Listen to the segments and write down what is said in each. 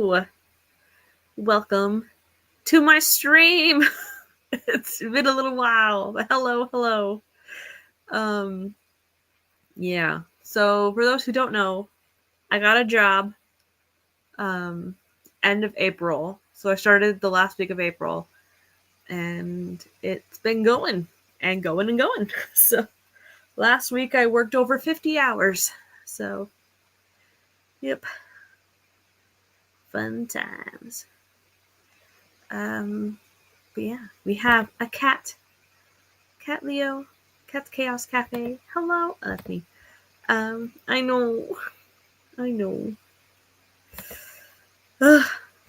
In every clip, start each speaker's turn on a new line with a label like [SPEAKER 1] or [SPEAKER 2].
[SPEAKER 1] Hello. Welcome to my stream. It's been a little while, but hello. Yeah. So for those who don't know, I got a job end of April. So I started the last week of April, and it's been going and going and going. So last week I worked over 50 hours. So yep. Fun times. But yeah, we have a cat. Cat Leo. Cat's Chaos Cafe. Hello. That's me. I know.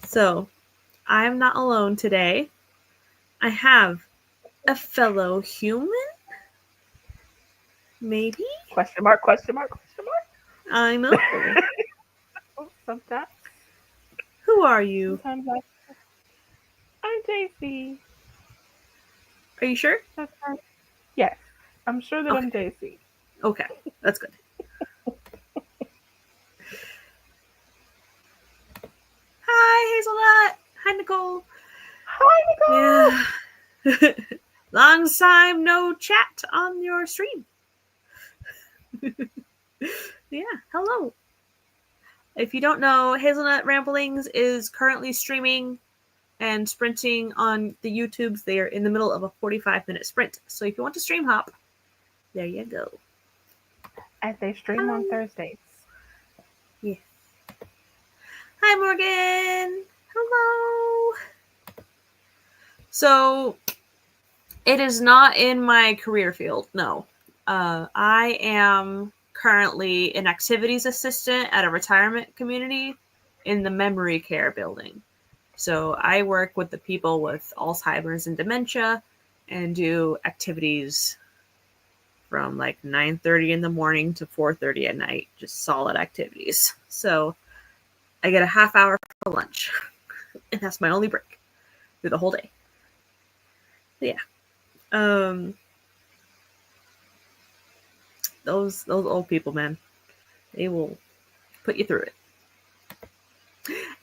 [SPEAKER 1] So, I am not alone today. I have a fellow human? Maybe?
[SPEAKER 2] Question mark.
[SPEAKER 1] I know.
[SPEAKER 2] Sometimes.
[SPEAKER 1] Who are you?
[SPEAKER 2] I'm JC.
[SPEAKER 1] Are you sure?
[SPEAKER 2] That's right. Yes, I'm sure that I'm
[SPEAKER 1] Okay.
[SPEAKER 2] JC.
[SPEAKER 1] Okay. That's good. Hi, Hazelnut. Hi, Nicole.
[SPEAKER 2] Hi, Nicole.
[SPEAKER 1] Yeah. Long time no chat on your stream. Yeah. Hello. If you don't know, Hazelnut Ramblings is currently streaming and sprinting on the YouTubes. They are in the middle of a 45-minute sprint. So if you want to stream hop, there you go.
[SPEAKER 2] As they stream on Thursdays.
[SPEAKER 1] Yeah. Hi, Morgan. Hello. So it is not in my career field. No. I am currently an activities assistant at a retirement community in the memory care building. So I work with the people with Alzheimer's and dementia and do activities from like 9:30 in the morning to 4:30 at night, just solid activities. So I get a half hour for lunch, and that's my only break through the whole day. So yeah. Those old people, man, they will put you through it.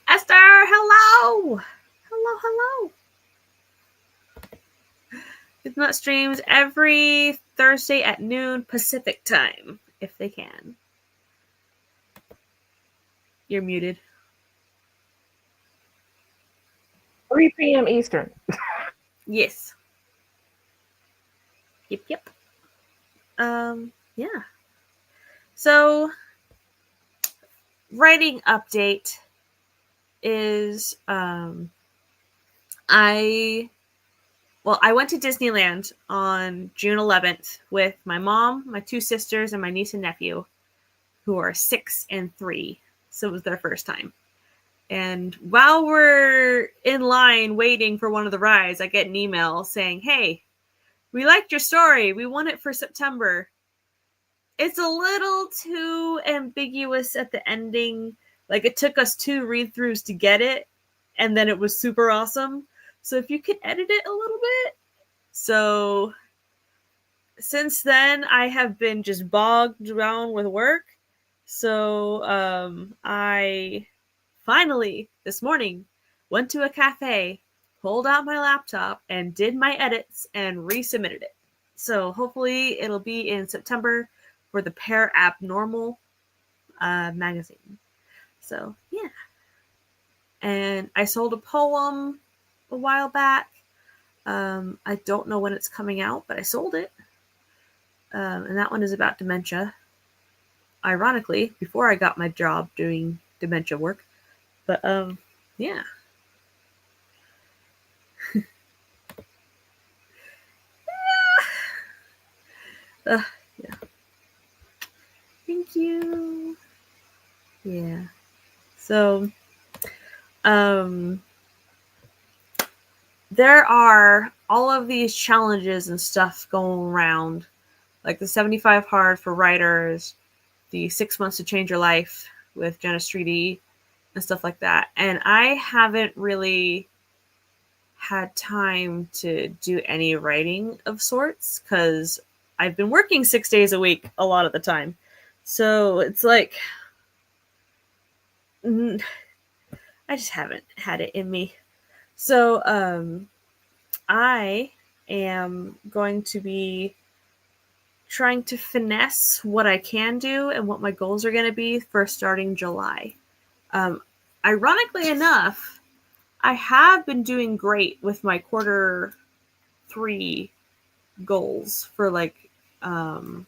[SPEAKER 1] Esther, hello. It's not streams every Thursday at noon Pacific time, if they can. You're muted.
[SPEAKER 2] 3 p.m. Eastern.
[SPEAKER 1] Yes. Yep. Yeah. So, writing update is I went to Disneyland on June 11th with my mom, my two sisters, and my niece and nephew, who are 6 and 3. So it was their first time. And while we're in line waiting for one of the rides, I get an email saying, "Hey, we liked your story. We want it for September." It's a little too ambiguous at the ending. Like, it took us 2 read-throughs to get it, and then it was super awesome. So if you could edit it a little bit. So since then, I have been just bogged down with work. So I finally, this morning, went to a cafe, pulled out my laptop, and did my edits and resubmitted it. So hopefully it'll be in September for the Pair Abnormal magazine. So yeah. And I sold a poem a while back. I don't know when it's coming out, but I sold it. And that one is about dementia. Ironically, before I got my job doing dementia work. But yeah. Yeah. Thank you. Yeah. So, there are all of these challenges and stuff going around, like the 75 Hard for writers, the 6 months to change your life with Jenna Streety, and stuff like that. And I haven't really had time to do any writing of sorts because I've been working 6 days a week a lot of the time. So it's like, I just haven't had it in me. So I am going to be trying to finesse what I can do and what my goals are going to be for starting July. Um, Ironically enough, I have been doing great with my quarter 3 goals for what can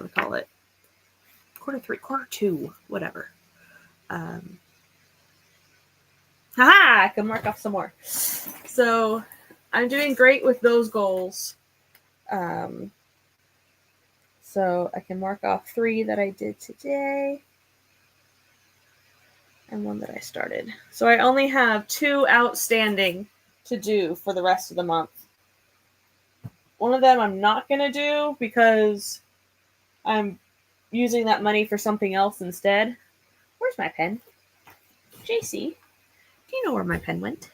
[SPEAKER 1] we call it? Quarter 3, quarter 2, whatever. Haha, I can mark off some more. So I'm doing great with those goals. So I can mark off 3 that I did today and 1 that I started. So I only have 2 outstanding to do for the rest of the month. One of them I'm not going to do because I'm using that money for something else instead. Where's my pen? JC, do you know where my pen went?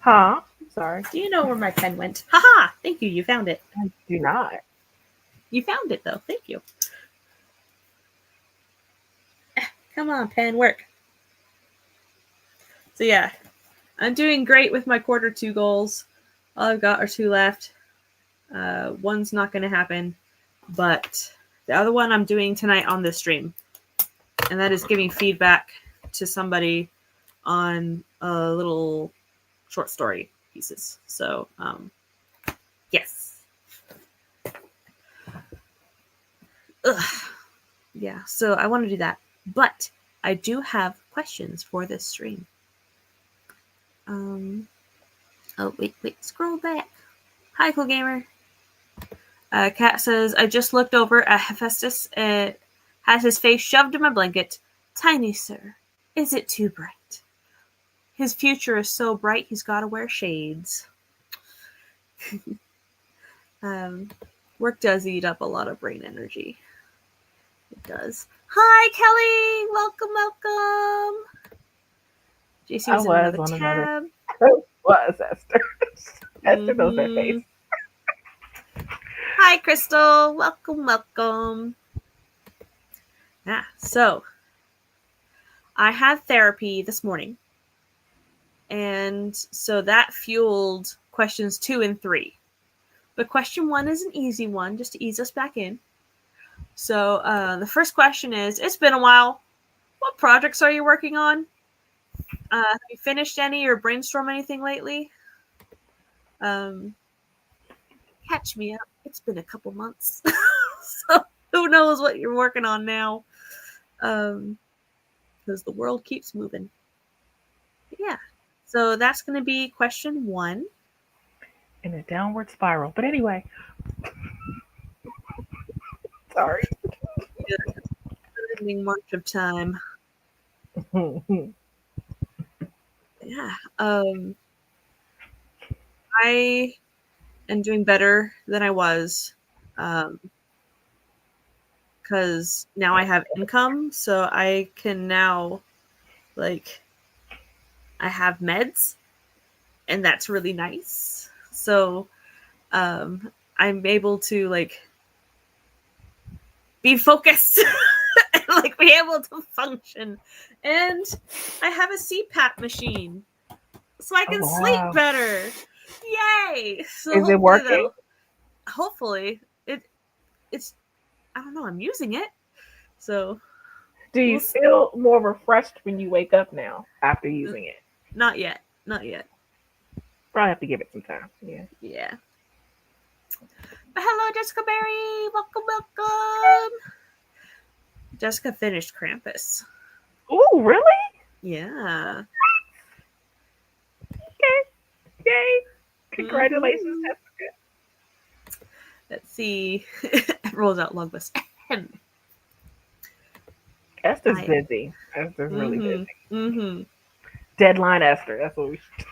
[SPEAKER 2] Huh? Sorry.
[SPEAKER 1] Do you know where my pen went? Haha! Thank you. You found it.
[SPEAKER 2] I do not.
[SPEAKER 1] You found it, though. Thank you. Come on, pen, work. So, yeah. I'm doing great with my quarter 2 goals. All I've got are 2 left. One's not going to happen. But the other one I'm doing tonight on this stream. And that is giving feedback to somebody on a little short story pieces. So, yes. Ugh. Yeah, so I want to do that. But I do have questions for this stream. Oh, wait, scroll back. Hi, Cool Gamer. Kat says, I just looked over at Hephaestus. Has his face shoved in my blanket. Tiny sir, is it too bright? His future is so bright he's got to wear shades. Work does eat up a lot of brain energy. It does. Hi, Kelly. Welcome. JC was in another tab.
[SPEAKER 2] Was Esther. Esther knows that face.
[SPEAKER 1] Hi, Crystal. Welcome. Yeah, so I had therapy this morning. And so that fueled questions 2 and 3. But question 1 is an easy one, just to ease us back in. So the first question is, it's been a while. What projects are you working on? Have you finished any or brainstormed anything lately? Catch me up. It's been a couple months. So who knows what you're working on now? Because the world keeps moving. But yeah. So that's going to be question 1.
[SPEAKER 2] In a downward spiral. But anyway. Sorry.
[SPEAKER 1] Ending march of time. Yeah. I am doing better than I was. Because now I have income, so I can now, I have meds, and that's really nice. So, I'm able to, be focused and, be able to function. And I have a CPAP machine, so I can sleep better. Yay! So
[SPEAKER 2] is it working?
[SPEAKER 1] Hopefully. It's, I don't know, I'm using it. So.
[SPEAKER 2] Do you feel more refreshed when you wake up now after using it?
[SPEAKER 1] Not yet.
[SPEAKER 2] Probably have to give it some time.
[SPEAKER 1] Yeah. But hello, Jessica Berry. Welcome. Jessica finished Krampus.
[SPEAKER 2] Ooh, really?
[SPEAKER 1] Yeah.
[SPEAKER 2] Okay. Yay. Congratulations, Jessica.
[SPEAKER 1] Let's see. It rolls out Logbus.
[SPEAKER 2] Esther's busy. Esther's really busy. Deadline Esther. That's what we should.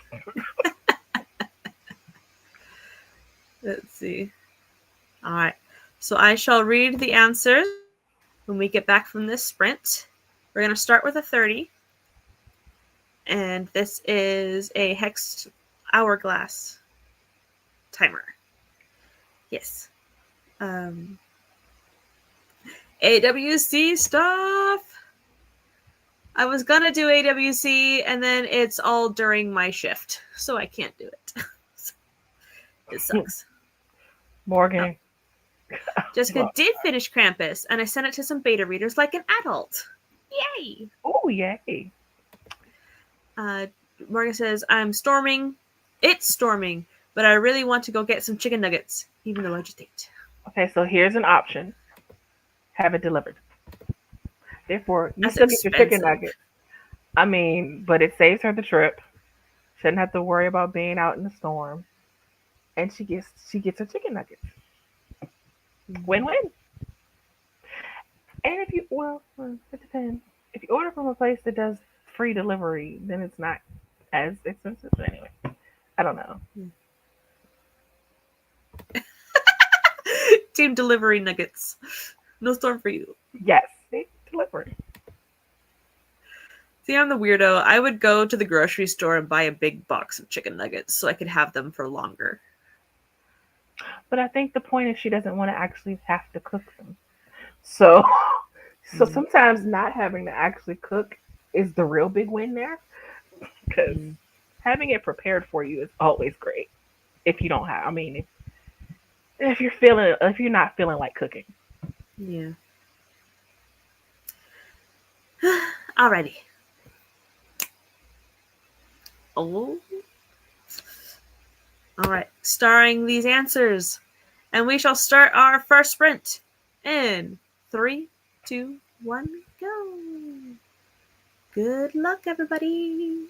[SPEAKER 1] Let's see. All right. So I shall read the answers when we get back from this sprint. We're going to start with a 30. And this is a hex hourglass timer. Yes. AWC stuff. I was gonna do AWC, and then it's all during my shift, so I can't do it. It sucks.
[SPEAKER 2] Morgan.
[SPEAKER 1] Jessica did finish Krampus, and I sent it to some beta readers like an adult. Yay!
[SPEAKER 2] Oh, yay.
[SPEAKER 1] Morgan says, I'm storming. It's storming, but I really want to go get some chicken nuggets, even though I just ate.
[SPEAKER 2] Okay, so here's an option. Have it delivered. Therefore, you
[SPEAKER 1] That's
[SPEAKER 2] still get your chicken
[SPEAKER 1] expensive.
[SPEAKER 2] nugget. I mean, but it saves her the trip. Shouldn't have to worry about being out in the storm. And she gets her chicken nuggets. Win-win. And if you, well, it depends. If you order from a place that does free delivery, then it's not as expensive. But anyway, I don't know.
[SPEAKER 1] Team delivery nuggets. No storm for you.
[SPEAKER 2] Yes, delivery.
[SPEAKER 1] See, I'm the weirdo. I would go to the grocery store and buy a big box of chicken nuggets so I could have them for longer.
[SPEAKER 2] But I think the point is she doesn't want to actually have to cook them. So sometimes not having to actually cook is the real big win there. Because having it prepared for you is always great. If you don't have, I mean, if you're not feeling like cooking.
[SPEAKER 1] Yeah. Alrighty. Oh. Alright. Starring these answers. And we shall start our first sprint in 3, 2, 1, go. Good luck, everybody.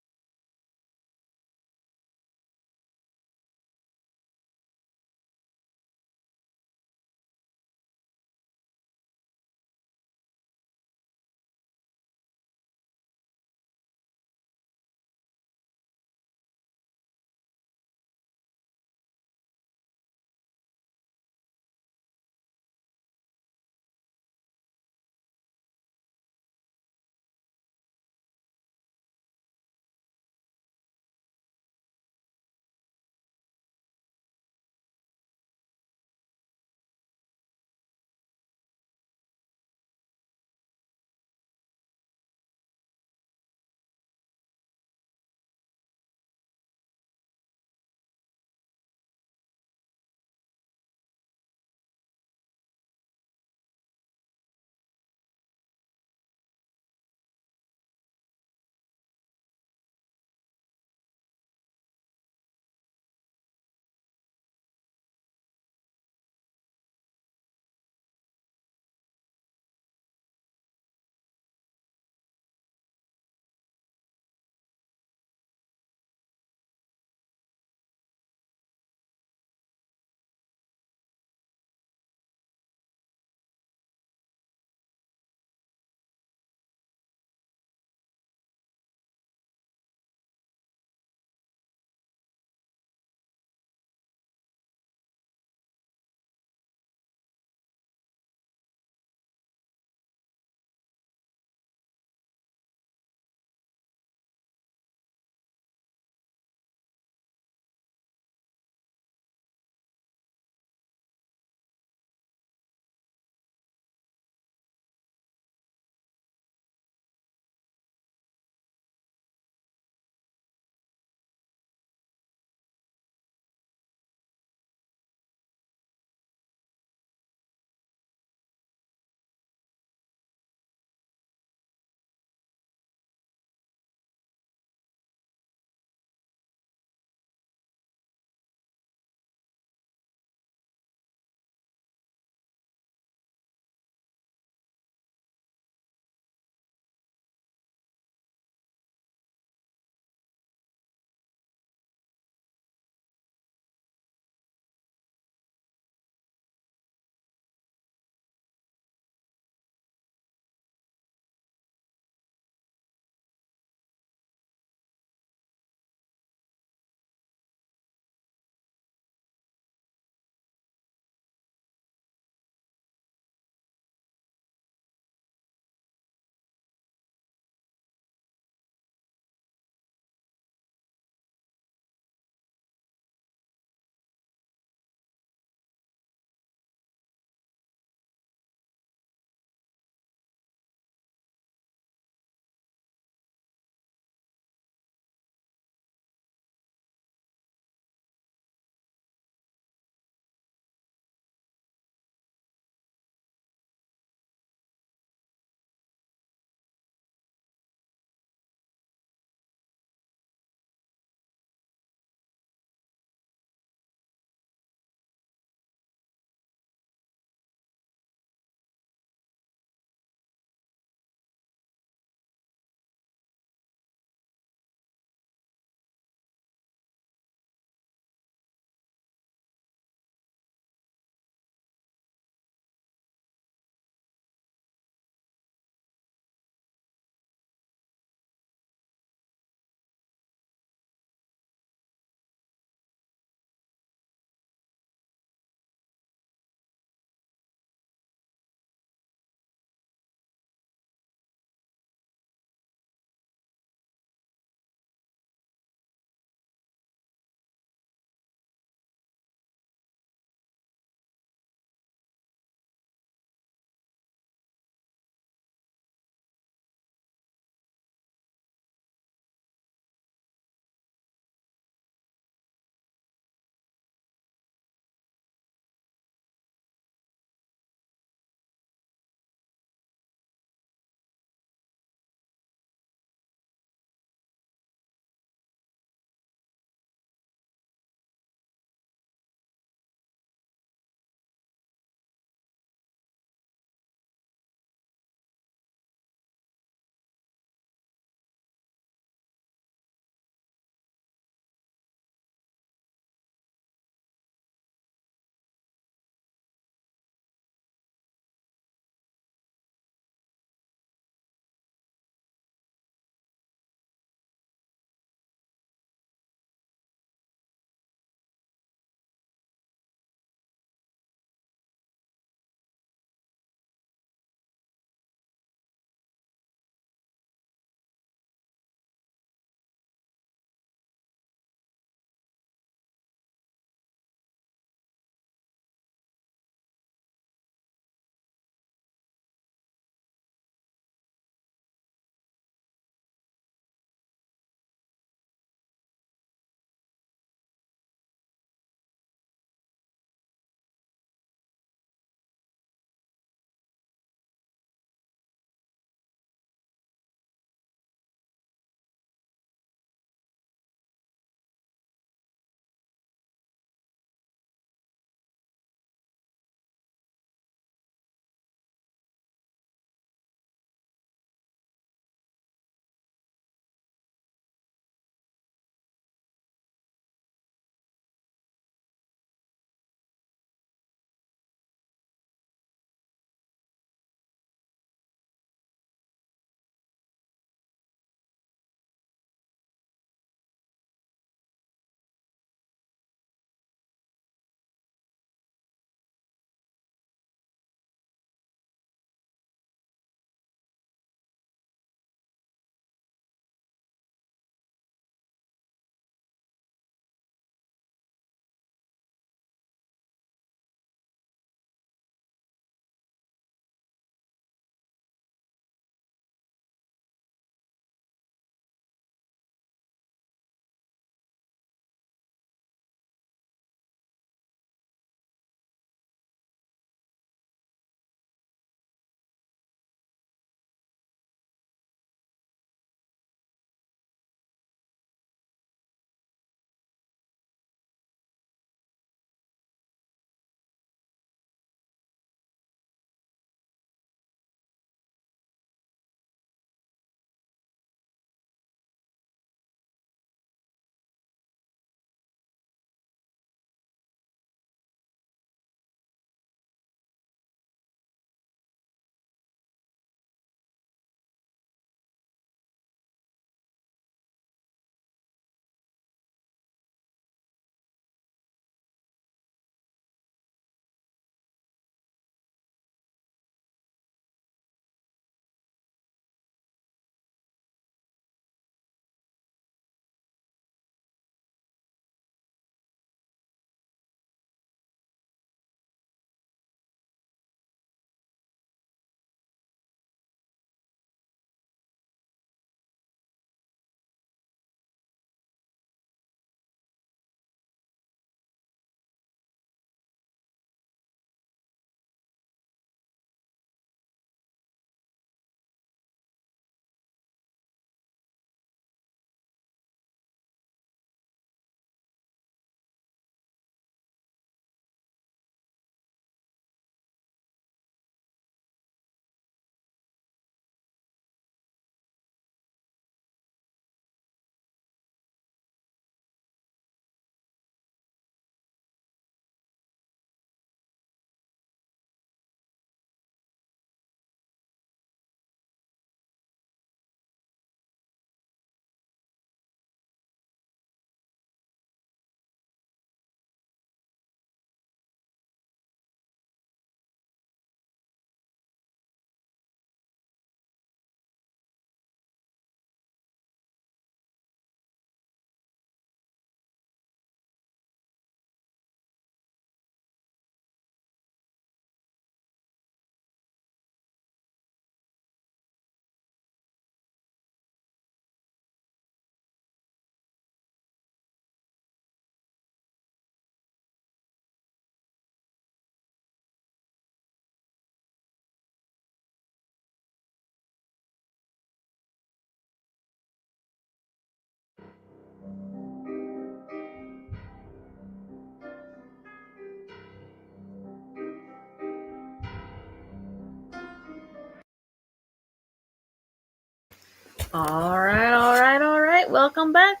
[SPEAKER 1] All right. Welcome back.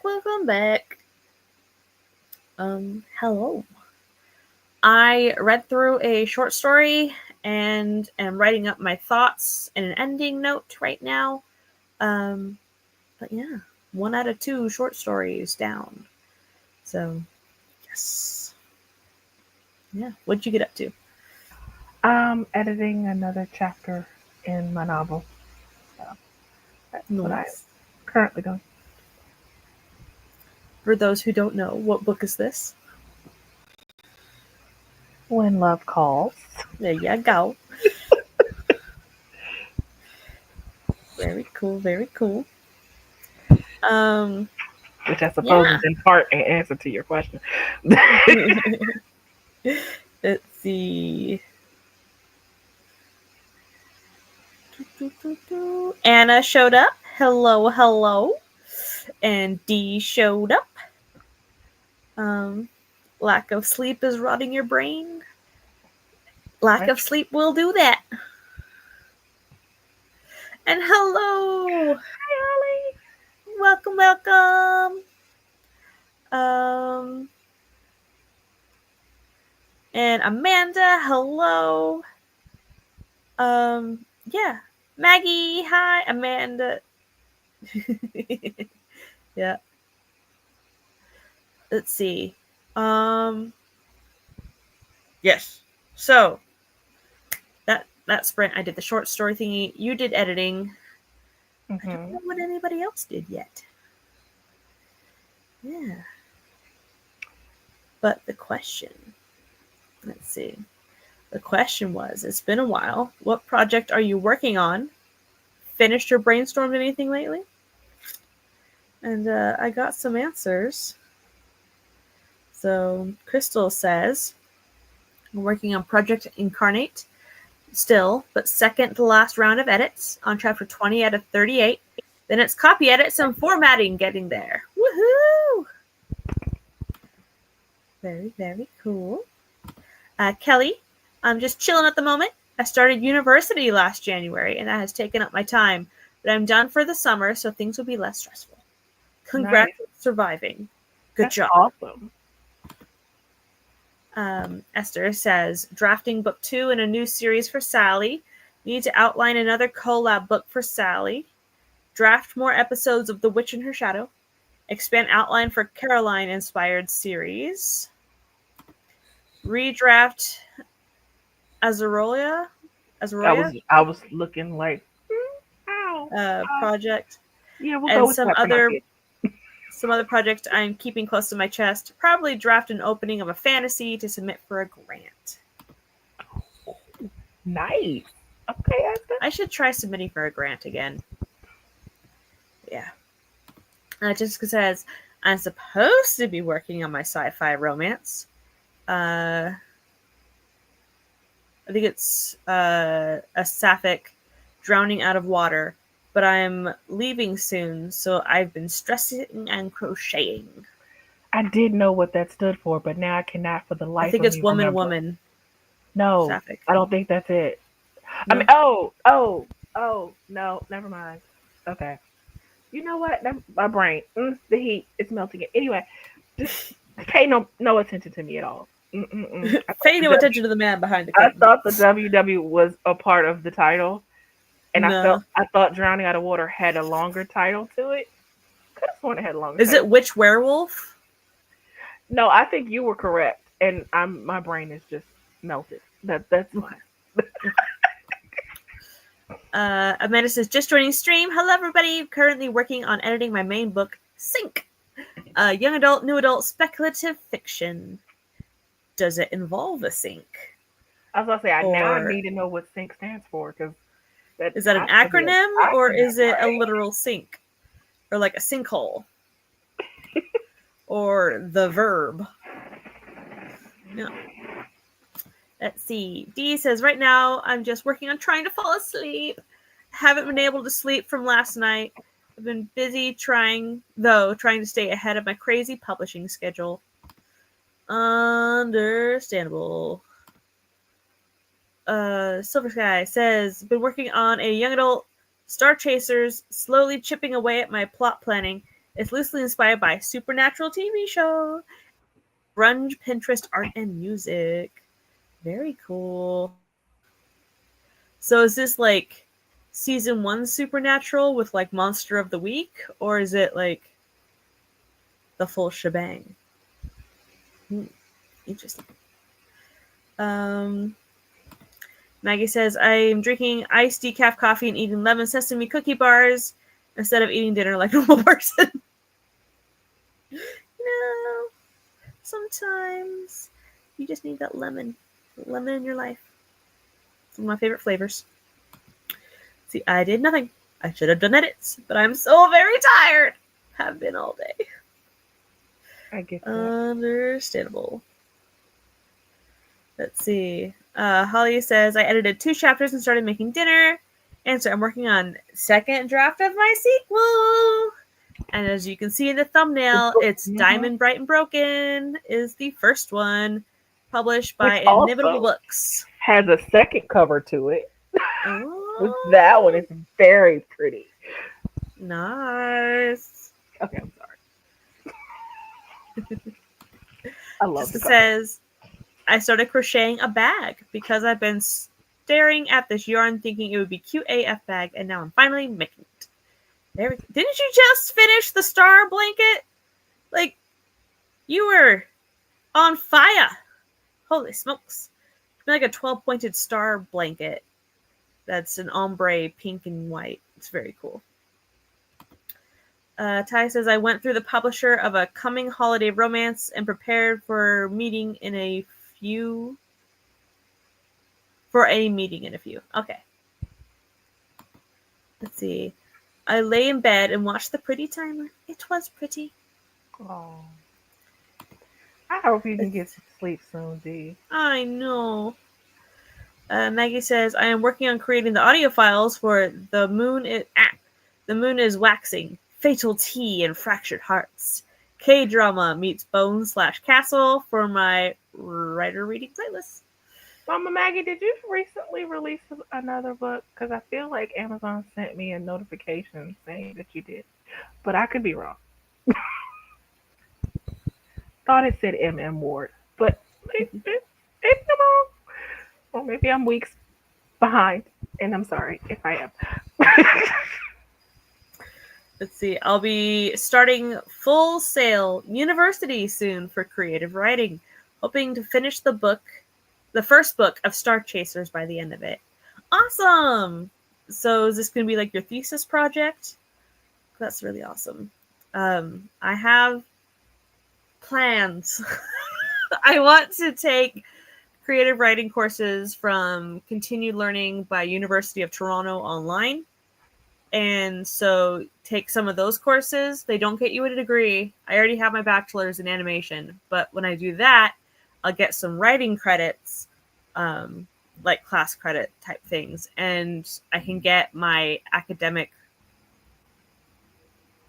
[SPEAKER 1] Hello. I read through a short story and am writing up my thoughts and an ending note right now. But yeah, 1 out of 2 short stories down. So, yes. Yeah. What'd you get up to?
[SPEAKER 2] Editing another chapter in my novel. So that's what I'm
[SPEAKER 1] Nice.
[SPEAKER 2] currently doing.
[SPEAKER 1] For those who don't know, what book is this?
[SPEAKER 2] When Love Calls.
[SPEAKER 1] There you go. Very cool.
[SPEAKER 2] Which I suppose
[SPEAKER 1] Yeah.
[SPEAKER 2] is in part an answer to your question.
[SPEAKER 1] Let's see. Anna showed up. Hello. And Dee showed up. Lack of sleep is rotting your brain. Lack of sleep will do that. And hello.
[SPEAKER 2] Hi,
[SPEAKER 1] Welcome. And Amanda, hello. Yeah. Maggie, hi. Amanda. Yeah. Let's see. Yes. So that sprint, I did the short story thingy. You did editing.
[SPEAKER 2] Holly.
[SPEAKER 1] I don't know what anybody else did yet. Yeah. But the question, let's see. The question was, it's been a while. What project are you working on? Finished or brainstormed anything lately? And I got some answers. So Crystal says, I'm working on Project Incarnate still, but second to last round of edits on chapter 20 out of 38. Then it's copy edits and formatting getting there. Woohoo! Very cool. Kelly, I'm just chilling at the moment. I started university last January, and that has taken up my time. But I'm done for the summer, so things will be less stressful. Congrats on surviving. Good job.
[SPEAKER 2] Awesome.
[SPEAKER 1] Esther says, drafting book 2 in a new series for Sally. Need to outline another collab book for Sally. Draft more episodes of The Witch in Her Shadow. Expand outline for Caroline-inspired series. Redraft Azarolia
[SPEAKER 2] I was looking like, ow.
[SPEAKER 1] project.
[SPEAKER 2] Yeah, we'll go
[SPEAKER 1] And
[SPEAKER 2] with that.
[SPEAKER 1] some other project I'm keeping close to my chest. Probably draft an opening of a fantasy to submit for a grant.
[SPEAKER 2] Nice. Okay, Esther.
[SPEAKER 1] I should try submitting for a grant again. Yeah. Jessica says, I'm supposed to be working on my sci-fi romance. I think it's a sapphic drowning out of water, but I'm leaving soon, so I've been stressing and crocheting.
[SPEAKER 2] I did know what that stood for, but now I cannot for the life
[SPEAKER 1] I think
[SPEAKER 2] of
[SPEAKER 1] it's
[SPEAKER 2] me
[SPEAKER 1] woman.
[SPEAKER 2] remember. No,
[SPEAKER 1] Sapphic.
[SPEAKER 2] I don't think that's it.
[SPEAKER 1] No?
[SPEAKER 2] I mean, no, never mind. Okay. You know what? My brain, the heat, it's melting it. Anyway, just pay no attention to me at all.
[SPEAKER 1] Pay no attention to the man behind the
[SPEAKER 2] I
[SPEAKER 1] curtain.
[SPEAKER 2] thought the WW was a part of the title, and
[SPEAKER 1] No.
[SPEAKER 2] I thought Drowning Out of Water had a longer title to it. Could have sworn it had a longer.
[SPEAKER 1] Is it Witch Werewolf?
[SPEAKER 2] No, I think you were correct, and my brain is just melted. That's why.
[SPEAKER 1] Amanda says, just joining stream. Hello, everybody. Currently working on editing my main book, Sink. Young adult, new adult, speculative fiction. Does it involve a sink?
[SPEAKER 2] I was gonna say, now I need to know what SYNC stands for, because
[SPEAKER 1] is that an acronym or is it a literal sink, or like a sinkhole, or the verb? No. Let's see. Dee says, right now I'm just working on trying to fall asleep. Haven't been able to sleep from last night. I've been busy trying to stay ahead of my crazy publishing schedule. Understandable. Silver Sky says, been working on a young adult Star Chasers, slowly chipping away at my plot planning, is loosely inspired by Supernatural TV show, grunge Pinterest art and music. Very cool. So is this like season 1 Supernatural with like Monster of the Week, or is it like the full shebang? Interesting. Maggie says, I'm drinking iced decaf coffee and eating lemon sesame cookie bars instead of eating dinner like a normal person. No. Sometimes you just need that lemon. Lemon in your life. It's one of my favorite flavors. See, I did nothing. I should have done edits, but I'm so very tired. Have been all day.
[SPEAKER 2] I get that.
[SPEAKER 1] Understandable. Let's see. Holly says, I edited 2 chapters and started making dinner. Answer, I'm working on second draft of my sequel. And as you can see in the thumbnail, it's Diamond, Bright, and Broken is the first one, published by Inimitable Books.
[SPEAKER 2] Has a second cover to it.
[SPEAKER 1] Oh.
[SPEAKER 2] That one is very pretty.
[SPEAKER 1] Nice.
[SPEAKER 2] Okay, I'm sorry. I love
[SPEAKER 1] Jessica says, I started crocheting a bag because I've been staring at this yarn thinking it would be cute AF bag, and now I'm finally making it. Didn't you just finish the star blanket? Like, you were on fire. Holy smokes. It's like a 12-pointed star blanket. That's an ombre pink and white. It's very cool. Ty says, I went through the publisher of a coming holiday romance and prepared for a meeting in a few. Okay. Let's see. I lay in bed and watched the pretty timer. It was pretty.
[SPEAKER 2] Oh. I hope you can get some sleep soon, Dee.
[SPEAKER 1] I know. Maggie says, I am working on creating the audio files for The Moon is Waxing, Fatal Tea and Fractured Hearts. K-drama meets Bone/Castle for my writer reading playlist.
[SPEAKER 2] Mama Maggie, did you recently release another book? Because I feel like Amazon sent me a notification saying that you did. But I could be wrong. Thought it said M.M. Ward. But it's wrong. Or maybe I'm weeks behind. And I'm sorry if I am.
[SPEAKER 1] Let's see. I'll be starting Full Sail University soon for creative writing. Hoping to finish the first book of Star Chasers by the end of it. Awesome! So is this going to be like your thesis project? That's really awesome. I have plans. I want to take creative writing courses from Continued Learning by University of Toronto online. And so take some of those courses. They don't get you a degree. I already have my bachelor's in animation. But when I do that, I'll get some writing credits, like class credit type things. And I can get my academic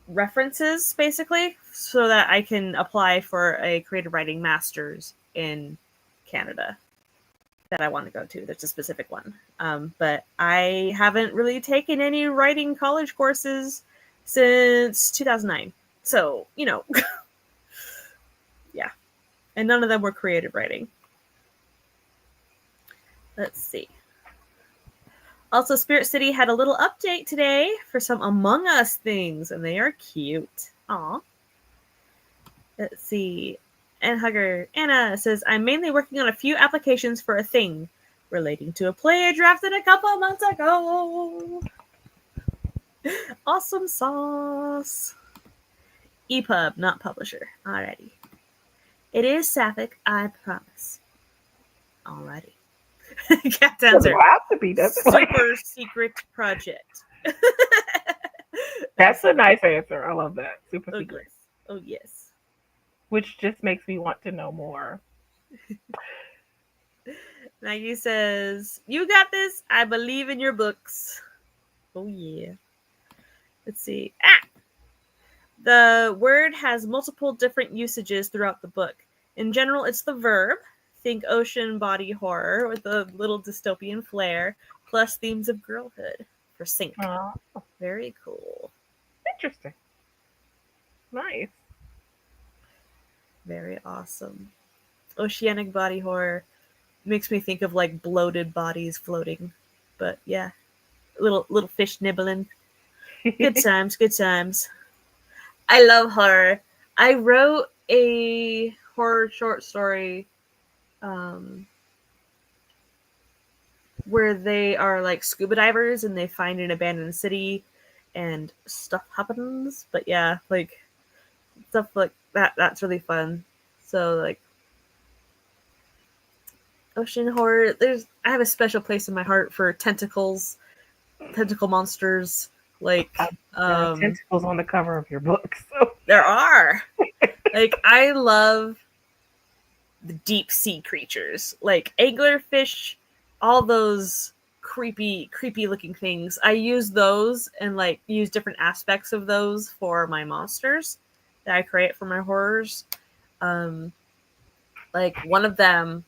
[SPEAKER 1] references, basically, so that I can apply for a creative writing master's in Canada that I want to go to. There's a specific one. But I haven't really taken any writing college courses since 2009. So, yeah. And none of them were creative writing. Let's see. Also, Spirit City had a little update today for some Among Us things, and they are cute. Aw. Let's see. And Hugger Anna says, I'm mainly working on a few applications for a thing relating to a play I drafted a couple months ago. Awesome sauce. EPUB, not publisher. Alrighty. It is Sapphic, I promise. Alrighty. Cat answer.
[SPEAKER 2] Have to be,
[SPEAKER 1] super secret project.
[SPEAKER 2] That's a nice answer. I love that. Super secret.
[SPEAKER 1] Yes. Oh, yes.
[SPEAKER 2] Which just makes me want to know more.
[SPEAKER 1] Maggie says, you got this. I believe in your books. Oh, yeah. Let's see. The word has multiple different usages throughout the book. In general, it's the verb. Think ocean body horror with a little dystopian flair, plus themes of girlhood. her sink.
[SPEAKER 2] Oh,
[SPEAKER 1] Very cool.
[SPEAKER 2] interesting. Nice.
[SPEAKER 1] Very awesome. Oceanic body horror makes me think of like bloated bodies floating. But yeah, little fish nibbling. Good times, good times. I love horror. I wrote a horror short story where they are like scuba divers and they find an abandoned city and stuff happens. But yeah, like stuff like that's really fun. So like ocean horror, I have a special place in my heart for tentacle monsters. Like
[SPEAKER 2] There are tentacles on the cover of your book, so
[SPEAKER 1] there are. Like I love the deep sea creatures, like anglerfish, all those creepy looking things. I use those and like use different aspects of those for my monsters that I create for my horrors. Like one of them,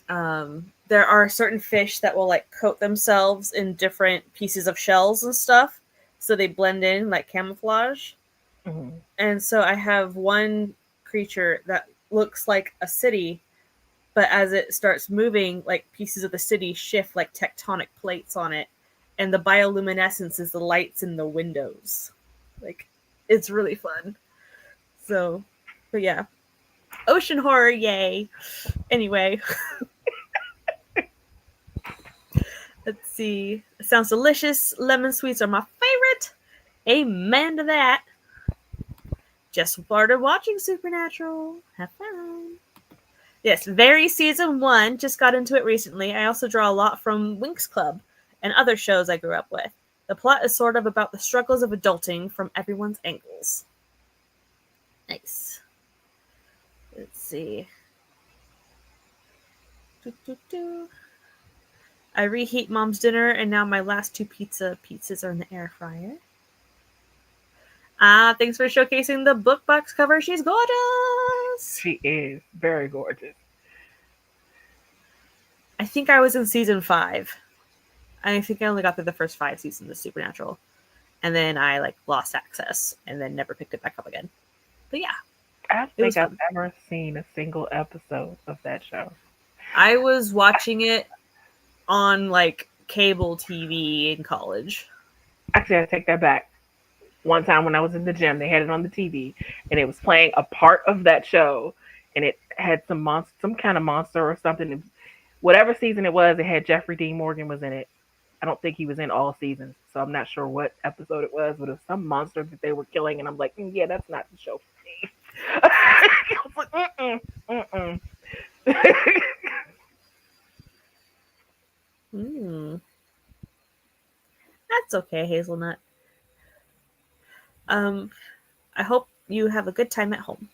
[SPEAKER 1] there are certain fish that will like coat themselves in different pieces of shells and stuff, so they blend in like camouflage.
[SPEAKER 2] Mhm.
[SPEAKER 1] And so I have one creature that looks like a city, but as it starts moving, like pieces of the city shift like tectonic plates on it, and the bioluminescence is the lights in the windows. Like, it's really fun. So, but yeah, ocean horror, yay! Anyway, let's see. It sounds delicious. Lemon sweets are my favorite. Amen to that. Just started watching Supernatural. Have fun. Yes, very season 1. Just got into it recently. I also draw a lot from Winx Club and other shows I grew up with. The plot is sort of about the struggles of adulting from everyone's angles. Nice. Let's see. I reheat mom's dinner, and now my last 2 pizzas are in the air fryer. Thanks for showcasing the book box cover. She's gorgeous.
[SPEAKER 2] She is very gorgeous.
[SPEAKER 1] I think I was in season 5. I think I only got through the first 5 seasons of Supernatural. And then I like lost access and then never picked it back up again. But yeah.
[SPEAKER 2] I don't think I've ever seen a single episode of that show.
[SPEAKER 1] I was watching it on like cable TV in college.
[SPEAKER 2] Actually, I take that back. One time when I was in the gym, they had it on the TV and it was playing a part of that show, and it had some kind of monster or something. Whatever season it was, it had Jeffrey Dean Morgan was in it. I don't think he was in all seasons, so I'm not sure what episode it was, but it was some monster that they were killing, and I'm like, yeah, that's not the show for me. I was like,
[SPEAKER 1] That's okay, Hazelnut. I hope you have a good time at home.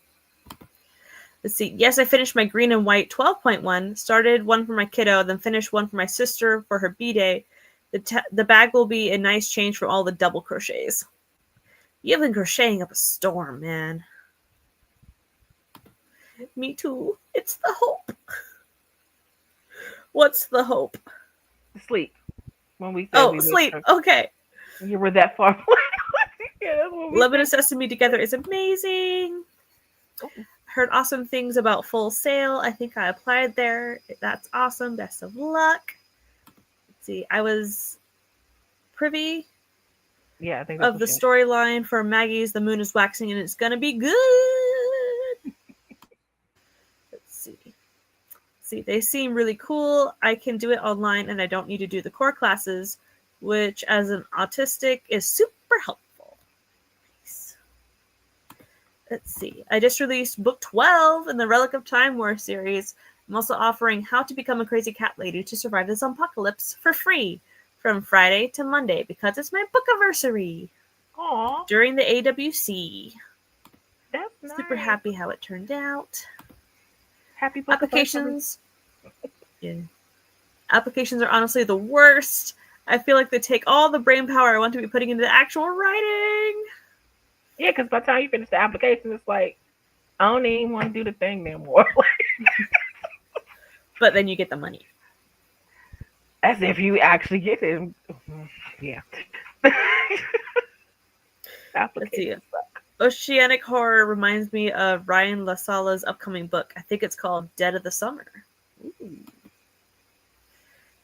[SPEAKER 1] Let's see. Yes, I finished my green and white 12.1. Started one for my kiddo, then finished one for my sister for her B-day. The bag will be a nice change from all the double crochets. You've been crocheting up a storm, man. Me too. It's the hope. What's the hope?
[SPEAKER 2] Sleep. When we said
[SPEAKER 1] sleep. Okay.
[SPEAKER 2] You were that far away. Yeah,
[SPEAKER 1] Lemon and Sesame together is amazing. Heard awesome things about Full Sail. I think I applied there. That's awesome. Best of luck. Let's see. I was privy
[SPEAKER 2] I think
[SPEAKER 1] of the storyline for Maggie's The Moon is Waxing, and it's gonna be good. Let's see. They seem really cool. I can do it online, and I don't need to do the core classes, which as an autistic is super helpful. Let's see. I just released book 12 in the Relic of Time War series. I'm also offering How to Become a Crazy Cat Lady to Survive this Apocalypse for free from Friday to Monday because it's my book anniversary.
[SPEAKER 2] Aww.
[SPEAKER 1] During the AWC.
[SPEAKER 2] That's nice.
[SPEAKER 1] Super happy how it turned out.
[SPEAKER 2] Happy book
[SPEAKER 1] applications. Yeah. Applications are honestly the worst. I feel like they take all the brain power I want to be putting into the actual writing.
[SPEAKER 2] Yeah, because by the time you finish the application, it's like, I don't even want to do the thing anymore.
[SPEAKER 1] But then you get the money.
[SPEAKER 2] As if you actually get it. Yeah.
[SPEAKER 1] Let's see.
[SPEAKER 2] Applications suck.
[SPEAKER 1] Oceanic horror reminds me of Ryan LaSala's upcoming book. I think it's called Dead of the Summer. Ooh.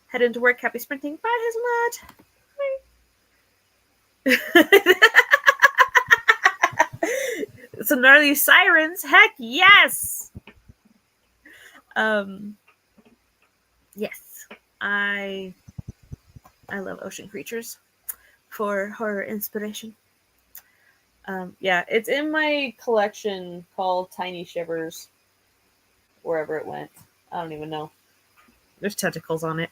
[SPEAKER 1] Head into work, happy sprinting. Bye, Hazelnut. Some gnarly sirens. Heck yes. Yes. I love ocean creatures for horror inspiration. Yeah, it's in my collection called Tiny Shivers. Wherever it went, I don't even know. There's tentacles on it.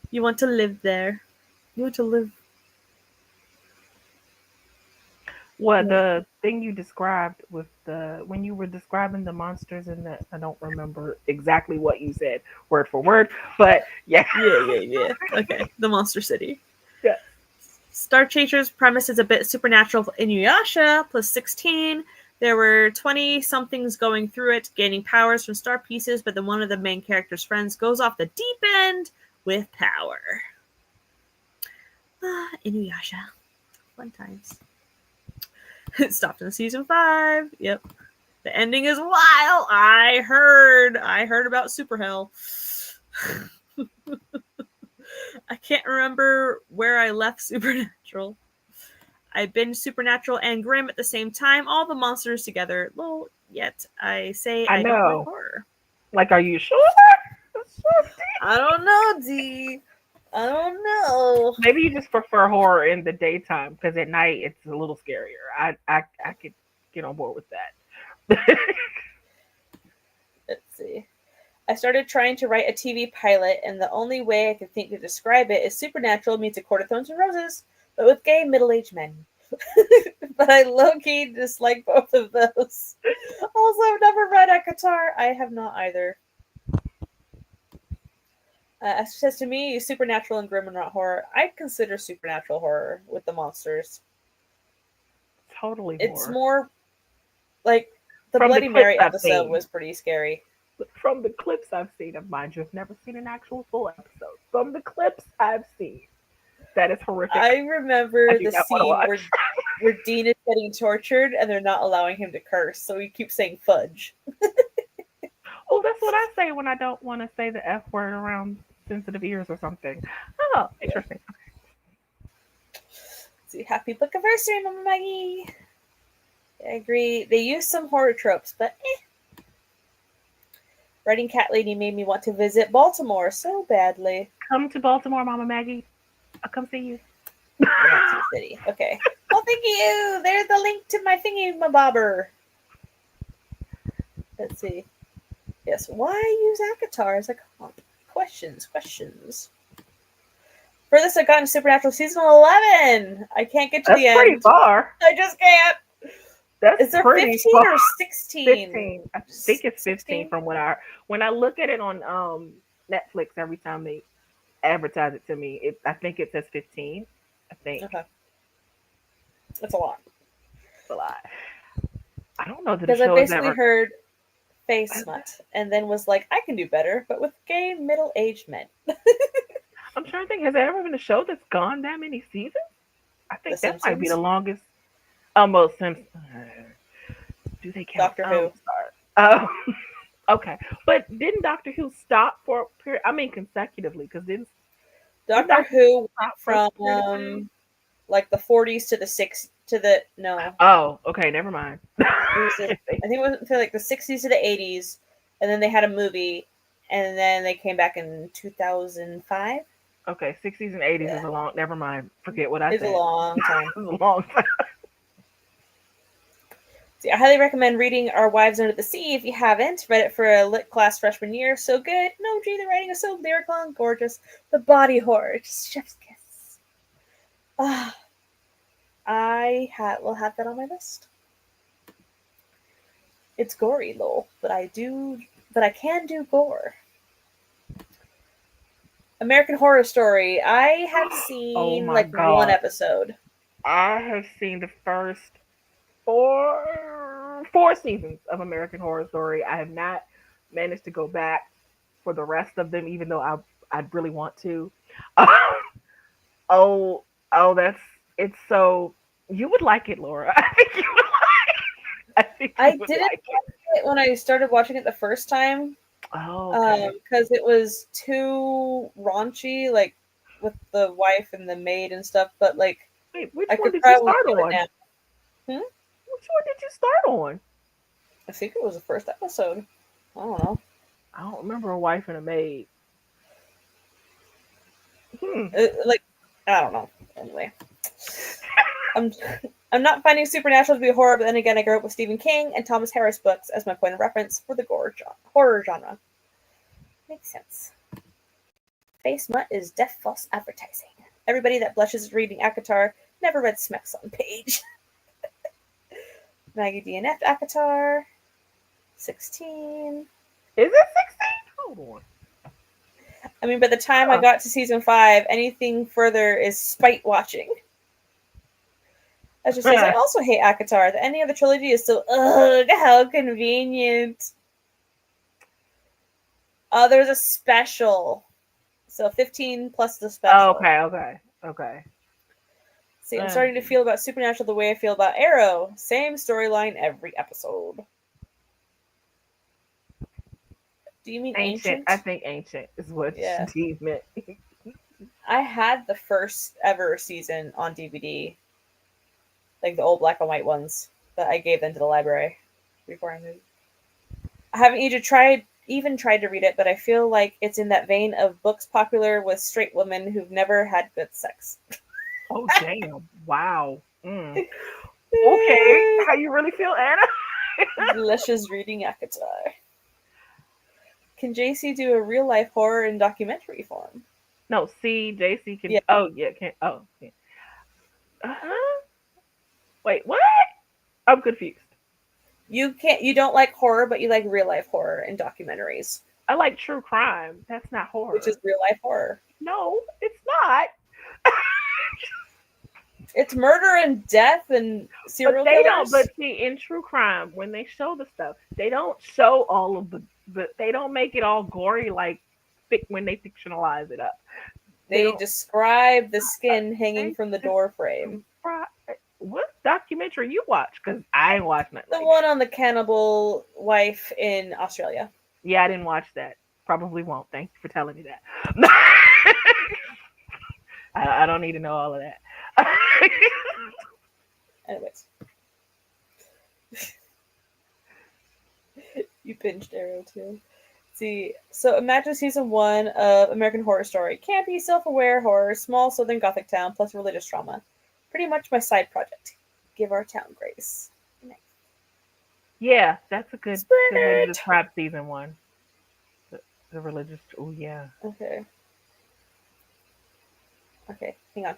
[SPEAKER 1] You want to live there. You want to live.
[SPEAKER 2] What the thing you described with the when you were describing the monsters in the I don't remember exactly what you said word for word, but yeah.
[SPEAKER 1] Yeah. Okay, the Monster City.
[SPEAKER 2] Yeah.
[SPEAKER 1] Star Chasers premise is a bit supernatural. Inuyasha plus 16. There were 20 somethings going through it, gaining powers from star pieces, but then one of the main character's friends goes off the deep end with power. Inuyasha. Fun times. It stopped in season 5. Yep. The ending is wild. I heard about Super Hell. I can't remember where I left Supernatural. I binged Supernatural and Grimm at the same time, all the monsters together. Well, yet I say
[SPEAKER 2] I
[SPEAKER 1] I don't like
[SPEAKER 2] know.
[SPEAKER 1] horror.
[SPEAKER 2] Like, are you sure?
[SPEAKER 1] I don't know, D. I don't know.
[SPEAKER 2] Maybe you just prefer horror in the daytime because at night it's a little scarier. I could get on board with that.
[SPEAKER 1] Let's see. I started trying to write a TV pilot, and the only way I could think to describe it is Supernatural meets A Court of Thorns and Roses, but with gay middle-aged men. But I low-key dislike both of those. Also, I've never read ACOTAR. I have not either. Says to me, Supernatural and Grimm are not horror. I'd consider Supernatural horror with the monsters.
[SPEAKER 2] Totally
[SPEAKER 1] It's
[SPEAKER 2] horror.
[SPEAKER 1] more like the
[SPEAKER 2] From the
[SPEAKER 1] Bloody
[SPEAKER 2] clips
[SPEAKER 1] Mary
[SPEAKER 2] I've
[SPEAKER 1] episode
[SPEAKER 2] seen.
[SPEAKER 1] was pretty scary.
[SPEAKER 2] From the clips I've seen of mine, you've never seen an actual full episode. From the clips I've seen, that is horrific.
[SPEAKER 1] I
[SPEAKER 2] I
[SPEAKER 1] remember
[SPEAKER 2] do
[SPEAKER 1] the
[SPEAKER 2] not want to
[SPEAKER 1] scene
[SPEAKER 2] watch.
[SPEAKER 1] where Dean is getting tortured and they're not allowing him to curse, so he keeps saying fudge.
[SPEAKER 2] Oh, that's what I say when I don't want to say the F word around sensitive ears or something. Oh, interesting.
[SPEAKER 1] See, happy book anniversary, Mama Maggie. I agree. They use some horror tropes, but Writing Cat Lady made me want to visit Baltimore so badly.
[SPEAKER 2] Come to Baltimore, Mama Maggie. I'll come see you.
[SPEAKER 1] Nancy City. Okay. Oh, thank you. There's the link to my thingy, my bobber. Let's see. Yes. Why use ACOTAR as a comp? Questions. For this, I've gotten Supernatural season 11. I can't get to
[SPEAKER 2] That's
[SPEAKER 1] the
[SPEAKER 2] pretty
[SPEAKER 1] end.
[SPEAKER 2] far.
[SPEAKER 1] I just can't.
[SPEAKER 2] That's
[SPEAKER 1] Is there
[SPEAKER 2] pretty
[SPEAKER 1] 15
[SPEAKER 2] far.
[SPEAKER 1] or 16?
[SPEAKER 2] 15. I think it's 15
[SPEAKER 1] 16?
[SPEAKER 2] from when I look at it on Netflix every time they advertise it to me. I think it says 15. I think.
[SPEAKER 1] Okay. That's a lot.
[SPEAKER 2] It's a lot. I don't know that the
[SPEAKER 1] Because I
[SPEAKER 2] show has
[SPEAKER 1] basically
[SPEAKER 2] ever.
[SPEAKER 1] heard face smut and then was like, I can do better, but with gay middle-aged men.
[SPEAKER 2] I'm trying to think. Has there ever been a show that's gone that many seasons? I
[SPEAKER 1] The
[SPEAKER 2] think that might be
[SPEAKER 1] Simpsons?
[SPEAKER 2] the longest. Almost Simpsons. Do they count?
[SPEAKER 1] Doctor Who.
[SPEAKER 2] Okay, but didn't Doctor Who stop for a period? I mean, consecutively, because didn't
[SPEAKER 1] Doctor Who went
[SPEAKER 2] stop for a period of time?
[SPEAKER 1] from like the 40s to the 60s to the no.
[SPEAKER 2] Oh, okay, never mind.
[SPEAKER 1] I think it was until like the 60s to the 80s, and then they had a movie, and then they came back in 2005.
[SPEAKER 2] Okay, 60s and 80s is a long. Never mind. Forget what I
[SPEAKER 1] It's
[SPEAKER 2] said.
[SPEAKER 1] a long time.
[SPEAKER 2] It's a long time.
[SPEAKER 1] See, I highly recommend reading Our Wives Under the Sea if you haven't. Read it for a lit class freshman year. So good. No, gee, the writing is so lyrical and gorgeous. The body horror, just chef's kiss. Ah, will have that on my list. It's gory, lol, but I can do gore. American Horror Story. I have seen
[SPEAKER 2] my
[SPEAKER 1] like
[SPEAKER 2] God.
[SPEAKER 1] one episode.
[SPEAKER 2] I have seen the first four seasons of American Horror Story. I have not managed to go back for the rest of them, even though I'd really want to. Oh, oh, that's it's so you would like it, Laura. I think you would I think you
[SPEAKER 1] I
[SPEAKER 2] would
[SPEAKER 1] didn't
[SPEAKER 2] like it.
[SPEAKER 1] like it when I started watching it the first time,
[SPEAKER 2] Oh, okay.
[SPEAKER 1] because it was too raunchy, like with the wife and the maid and stuff. But like,
[SPEAKER 2] Wait, which
[SPEAKER 1] I
[SPEAKER 2] one
[SPEAKER 1] could
[SPEAKER 2] did you
[SPEAKER 1] probably
[SPEAKER 2] start
[SPEAKER 1] do it
[SPEAKER 2] on?
[SPEAKER 1] now. Hmm?
[SPEAKER 2] Which one did you start on?
[SPEAKER 1] I think it was the first episode. I don't know.
[SPEAKER 2] I don't remember a wife and a maid. Hmm.
[SPEAKER 1] Like, I don't know. Anyway, I'm I'm not finding Supernatural to be a horror, but then again, I grew up with Stephen King and Thomas Harris books as my point of reference for the horror genre. Makes sense. Face smut is deaf false advertising. Everybody that blushes reading Akatar never read Smecks on page. Maggie DNF Akatar. 16.
[SPEAKER 2] Is it 16? Hold on.
[SPEAKER 1] I mean, by the time I
[SPEAKER 2] Huh.
[SPEAKER 1] got to season 5, anything further is spite watching. As just says, I also hate Akatar. The ending of the trilogy is so, ugh, how convenient. There's a special. So 15 plus the special.
[SPEAKER 2] Okay.
[SPEAKER 1] See, I'm starting to feel about Supernatural the way I feel about Arrow. Same storyline every episode. Do you mean ancient?
[SPEAKER 2] I think ancient is what she meant.
[SPEAKER 1] I had the first ever season on DVD, like the old black and white ones, but I gave them to the library before I moved. I haven't even tried to read it, but I feel like it's in that vein of books popular with straight women who've never had good sex.
[SPEAKER 2] Oh damn! Wow. Okay, how you really feel, Anna?
[SPEAKER 1] Delicious reading Akatar. Can JC do a real life horror in documentary form?
[SPEAKER 2] No, see, JC can.
[SPEAKER 1] Yeah.
[SPEAKER 2] Oh yeah, can. Oh. Yeah. Uh-huh. Wait, what? I'm confused.
[SPEAKER 1] You don't like horror, but you like real life horror in documentaries,
[SPEAKER 2] I like true crime. That's not horror.
[SPEAKER 1] which is real life horror.
[SPEAKER 2] No, it's not.
[SPEAKER 1] It's murder and death and serial
[SPEAKER 2] But they
[SPEAKER 1] killers.
[SPEAKER 2] don't. But see, in true crime, when they show the stuff, they don't show all of the. They don't make it all gory like when they fictionalize it up.
[SPEAKER 1] They describe the skin hanging from the door frame.
[SPEAKER 2] What documentary you watch? Because I ain't watching it.
[SPEAKER 1] The one on the cannibal wife in Australia.
[SPEAKER 2] Yeah, I didn't watch that. Probably won't. Thank you for telling me that. I don't need to know all of that.
[SPEAKER 1] Anyways. You binged Arrow too. See, so imagine season 1 of American Horror Story. Campy, self-aware horror, small southern gothic town, plus religious trauma. Pretty much my side project. Give our town grace.
[SPEAKER 2] Yeah, that's a good way to describe season 1. The religious. Oh yeah.
[SPEAKER 1] Okay, hang on.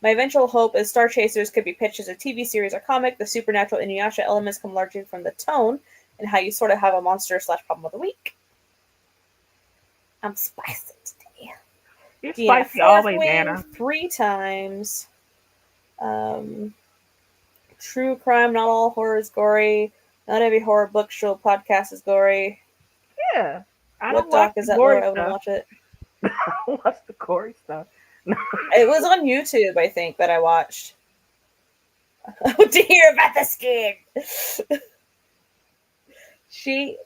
[SPEAKER 1] My eventual hope is Star Chasers could be pitched as a TV series or comic. The supernatural Inuyasha elements come largely from the tone and how you sort of have a monster/problem of the week. I'm spicy today.
[SPEAKER 2] You're spicy always, Anna.
[SPEAKER 1] 3 times. True crime, not all horror is gory. Not every horror book, show, podcast is gory.
[SPEAKER 2] Yeah.
[SPEAKER 1] What doc is that, Laura? I wouldn't watch it.
[SPEAKER 2] What's the gory stuff?
[SPEAKER 1] It was on YouTube, I think, that I watched. To hear about the skin.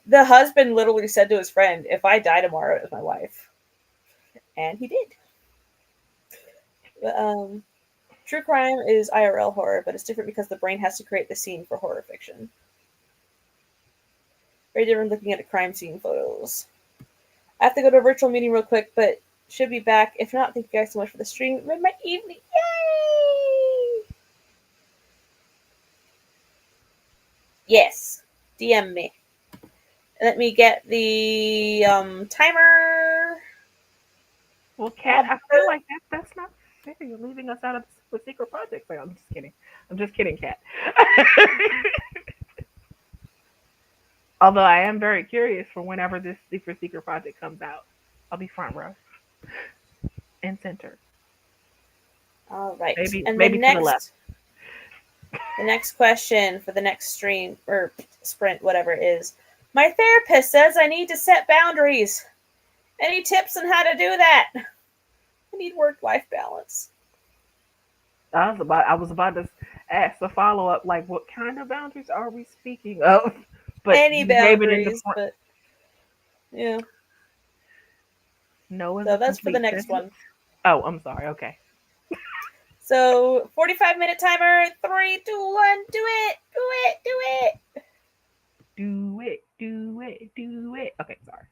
[SPEAKER 1] The husband literally said to his friend, if I die tomorrow, it was my wife. And he did. But, true crime is IRL horror, but it's different because the brain has to create the scene for horror fiction. Very different looking at crime scene photos. I have to go to a virtual meeting real quick, but should be back. If not, thank you guys so much for the stream. It made my evening. Yay! Yes. DM me. Let me get the timer.
[SPEAKER 2] Well, Kat, I feel like that's not fair. You're leaving us out of the secret project. I'm just kidding. I'm just kidding, Kat. Although I am very curious for whenever this secret project comes out. I'll be front row and center.
[SPEAKER 1] All right.
[SPEAKER 2] Maybe to the left.
[SPEAKER 1] The next question for the next stream or sprint, whatever it is. My therapist says I need to set boundaries. Any tips on how to do that? I need work-life balance.
[SPEAKER 2] I was about to ask a follow up, like, what kind of boundaries are we speaking of? But
[SPEAKER 1] Any
[SPEAKER 2] you gave it in the
[SPEAKER 1] boundaries,
[SPEAKER 2] front.
[SPEAKER 1] but yeah.
[SPEAKER 2] No is
[SPEAKER 1] So
[SPEAKER 2] a
[SPEAKER 1] that's for the
[SPEAKER 2] complete
[SPEAKER 1] next
[SPEAKER 2] sentence.
[SPEAKER 1] one.
[SPEAKER 2] Oh, I'm sorry. Okay.
[SPEAKER 1] So 45-minute timer. 3, 2, 1. Do it. Do it. Do it.
[SPEAKER 2] Do it. Do it. Do it. Okay. Sorry.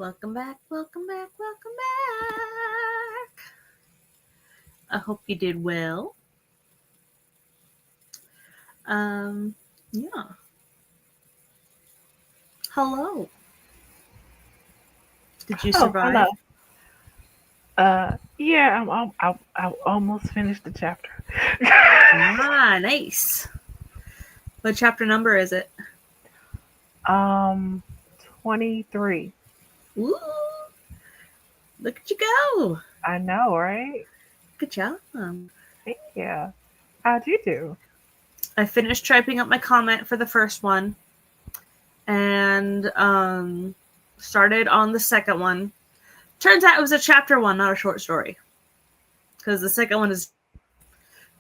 [SPEAKER 1] Welcome back, welcome back, welcome back. I hope you did well. Yeah. Hello. Did you survive?
[SPEAKER 2] Hello. Yeah, I almost finished the chapter.
[SPEAKER 1] Ah, nice. What chapter number is it?
[SPEAKER 2] um, 23.
[SPEAKER 1] Ooh, look at you go.
[SPEAKER 2] I know, right?
[SPEAKER 1] Good job.
[SPEAKER 2] Yeah. How'd you do?
[SPEAKER 1] I finished typing up my comment for the first one and started on the second one. Turns out it was a chapter one, not a short story. Because the second one is...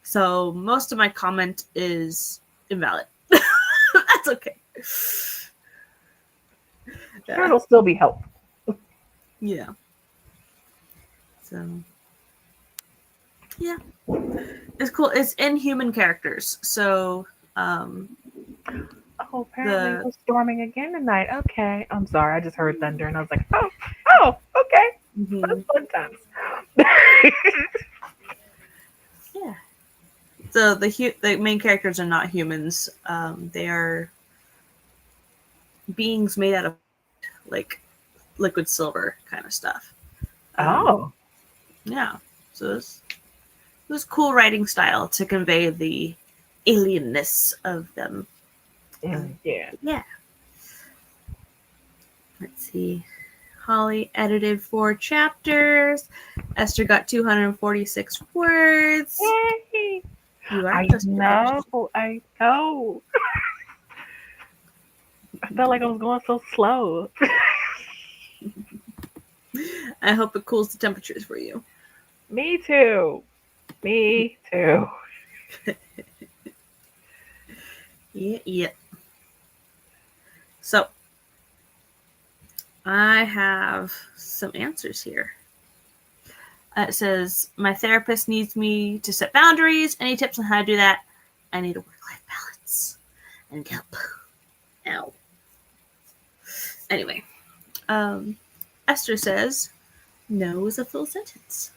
[SPEAKER 1] So most of my comment is invalid. That's okay.
[SPEAKER 2] Sure, it'll still be helpful.
[SPEAKER 1] Yeah. So, yeah. It's cool. It's inhuman characters. So,
[SPEAKER 2] Oh, apparently it was storming again tonight. Okay. I'm sorry. I just heard thunder and I was like, okay. That's fun times.
[SPEAKER 1] yeah. So the main characters are not humans. They are beings made out of like liquid silver kind of stuff.
[SPEAKER 2] Oh.
[SPEAKER 1] Yeah. So it was cool writing style to convey the alienness of them.
[SPEAKER 2] Yeah.
[SPEAKER 1] Yeah. Let's see. Holly edited 4 chapters. Esther got 246 words.
[SPEAKER 2] Yay!
[SPEAKER 1] You are
[SPEAKER 2] I know. I felt like I was going so slow.
[SPEAKER 1] I hope it cools the temperatures for you.
[SPEAKER 2] Me too.
[SPEAKER 1] Yeah. So, I have some answers here. It says, my therapist needs me to set boundaries. Any tips on how to do that? I need a work-life balance. And help. Ow. Anyway, Esther says, no is a full sentence.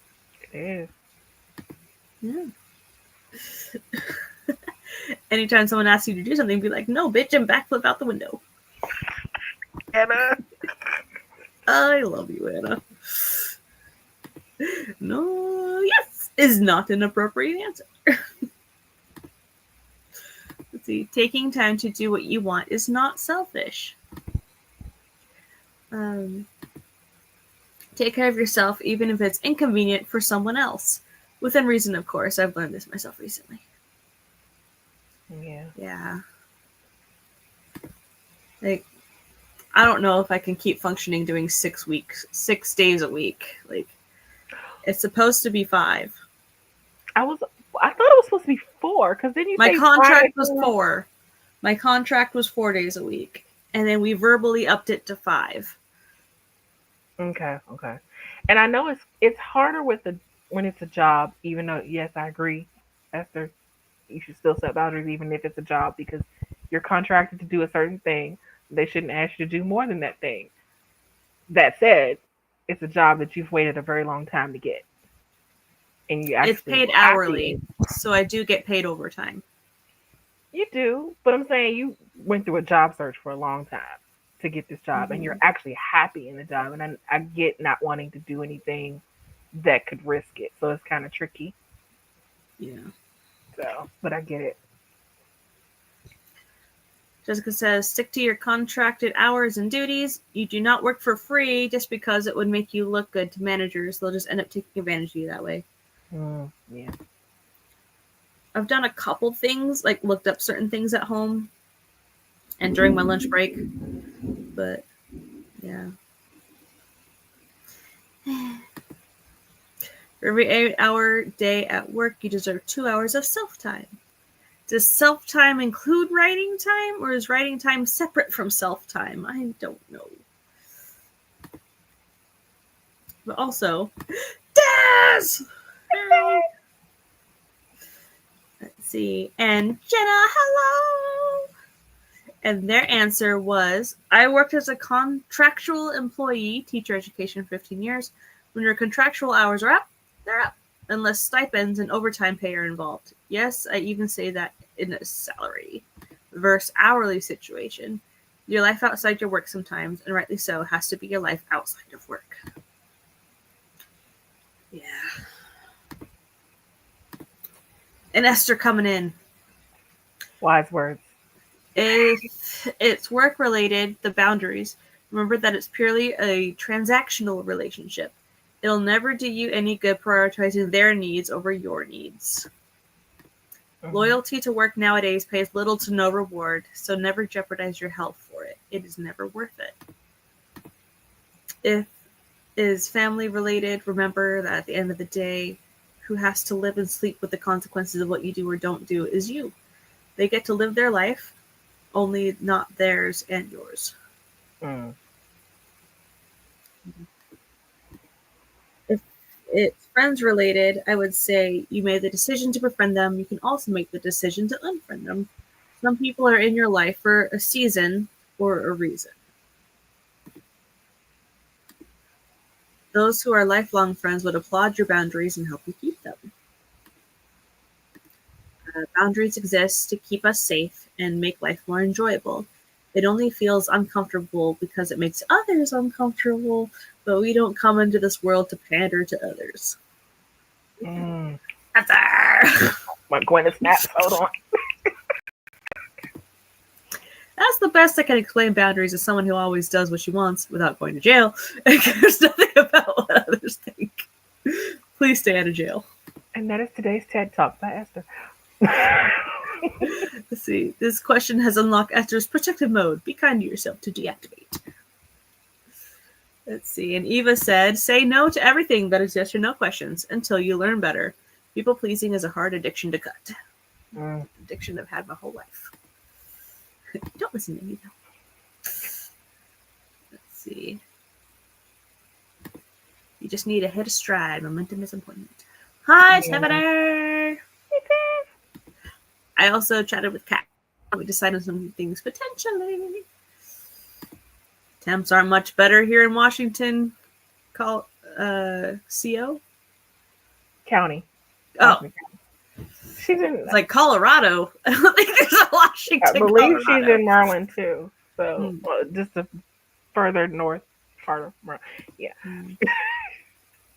[SPEAKER 2] It is.
[SPEAKER 1] Yeah. Anytime someone asks you to do something, be like, no, bitch, and backflip out the window.
[SPEAKER 2] Anna.
[SPEAKER 1] I love you, Anna. No, yes, is not an appropriate answer. Let's see. Taking time to do what you want is not selfish. Take care of yourself, even if it's inconvenient for someone else. Within reason, of course. I've learned this myself recently. Yeah. Like, I don't know if I can keep functioning doing 6 days a week. Like, it's supposed to be 5.
[SPEAKER 2] I thought it was supposed to be 4 because then you
[SPEAKER 1] My
[SPEAKER 2] say
[SPEAKER 1] contract was 4. My contract was 4 days a week, and then we verbally upped it to 5.
[SPEAKER 2] Okay. And I know it's harder when it's a job, even though yes, I agree, Esther. You should still set boundaries even if it's a job because you're contracted to do a certain thing. They shouldn't ask you to do more than that thing. That said, it's a job that you've waited a very long time to get. And you actually
[SPEAKER 1] It's paid hourly, so I do get paid overtime.
[SPEAKER 2] You do, but I'm saying you went through a job search for a long time to get this job, and you're actually happy in the job. And I get not wanting to do anything that could risk it, so it's kind of tricky.
[SPEAKER 1] Yeah.
[SPEAKER 2] So, but I get it.
[SPEAKER 1] Jessica says, stick to your contracted hours and duties. You do not work for free just because it would make you look good to managers. They'll just end up taking advantage of you that way.
[SPEAKER 2] Yeah.
[SPEAKER 1] I've done a couple things, like looked up certain things at home and during my lunch break. But, yeah. For every 8-hour day at work, you deserve 2 hours of self-time. Does self-time include writing time, or is writing time separate from self-time? I don't know. But also, Daz! Let's see. And Jenna, hello! And their answer was, I worked as a contractual employee, teacher education, 15 years. When your contractual hours are up, they're up, unless stipends and overtime pay are involved. Yes, I even say that in a salary versus hourly situation. Your life outside your work sometimes, and rightly so, has to be your life outside of work. Yeah. And Esther coming in.
[SPEAKER 2] Wise words.
[SPEAKER 1] If it's work related, the boundaries, remember that it's purely a transactional relationship. It'll never do you any good prioritizing their needs over your needs.
[SPEAKER 2] Mm-hmm.
[SPEAKER 1] Loyalty to work nowadays pays little to no reward, so never jeopardize your health for it. It is never worth it. If it is family related, remember that at the end of the day, who has to live and sleep with the consequences of what you do or don't do is you. They get to live their life, only not theirs and yours.
[SPEAKER 2] Mm.
[SPEAKER 1] If it's friends related, I would say you made the decision to befriend them. You can also make the decision to unfriend them. Some people are in your life for a season or a reason. Those who are lifelong friends would applaud your boundaries and help you keep them. Boundaries exist to keep us safe and make life more enjoyable. It only feels uncomfortable because it makes others uncomfortable, but we don't come into this world to pander to others.
[SPEAKER 2] Mm.
[SPEAKER 1] That's
[SPEAKER 2] My Gwyneth snaps. Hold on.
[SPEAKER 1] That's the best I can explain boundaries as someone who always does what she wants without going to jail and cares nothing about what others think. Please stay out of jail.
[SPEAKER 2] And that is today's TED Talk by Esther.
[SPEAKER 1] Let's see. This question has unlocked Esther's protective mode. Be kind to yourself to deactivate. Let's see. And Eva said, say no to everything that is yes or no questions until you learn better. People pleasing is a hard addiction to cut. Addiction I've had my whole life. Don't listen to me though. Let's see. You just need to hit a stride. Momentum is important. Hi, Stephanie. I also chatted with Kat. We decided some things potentially. Temps aren't much better here in Washington. CO?
[SPEAKER 2] County.
[SPEAKER 1] Oh.
[SPEAKER 2] She's in.
[SPEAKER 1] It's like Colorado. I don't think there's a Washington.
[SPEAKER 2] I believe
[SPEAKER 1] Colorado.
[SPEAKER 2] she's in Maryland too. So just the further north part of Maryland. Yeah.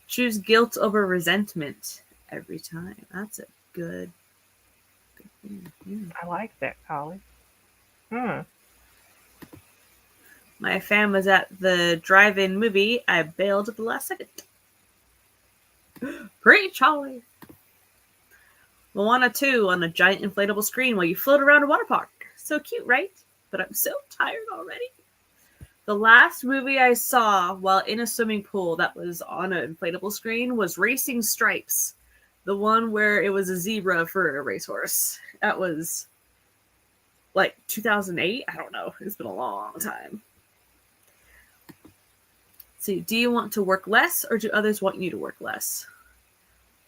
[SPEAKER 1] Choose guilt over resentment every time. That's a good thing.
[SPEAKER 2] I like that, Holly.
[SPEAKER 1] My fam was at the drive-in movie. I bailed at the last second. Preach, Holly. Moana 2 on a giant inflatable screen while you float around a water park. So cute, right? But I'm so tired already. The last movie I saw while in a swimming pool that was on an inflatable screen was Racing Stripes. The one where it was a zebra for a racehorse. That was like 2008. I don't know. It's been a long time. See, do you want to work less or do others want you to work less?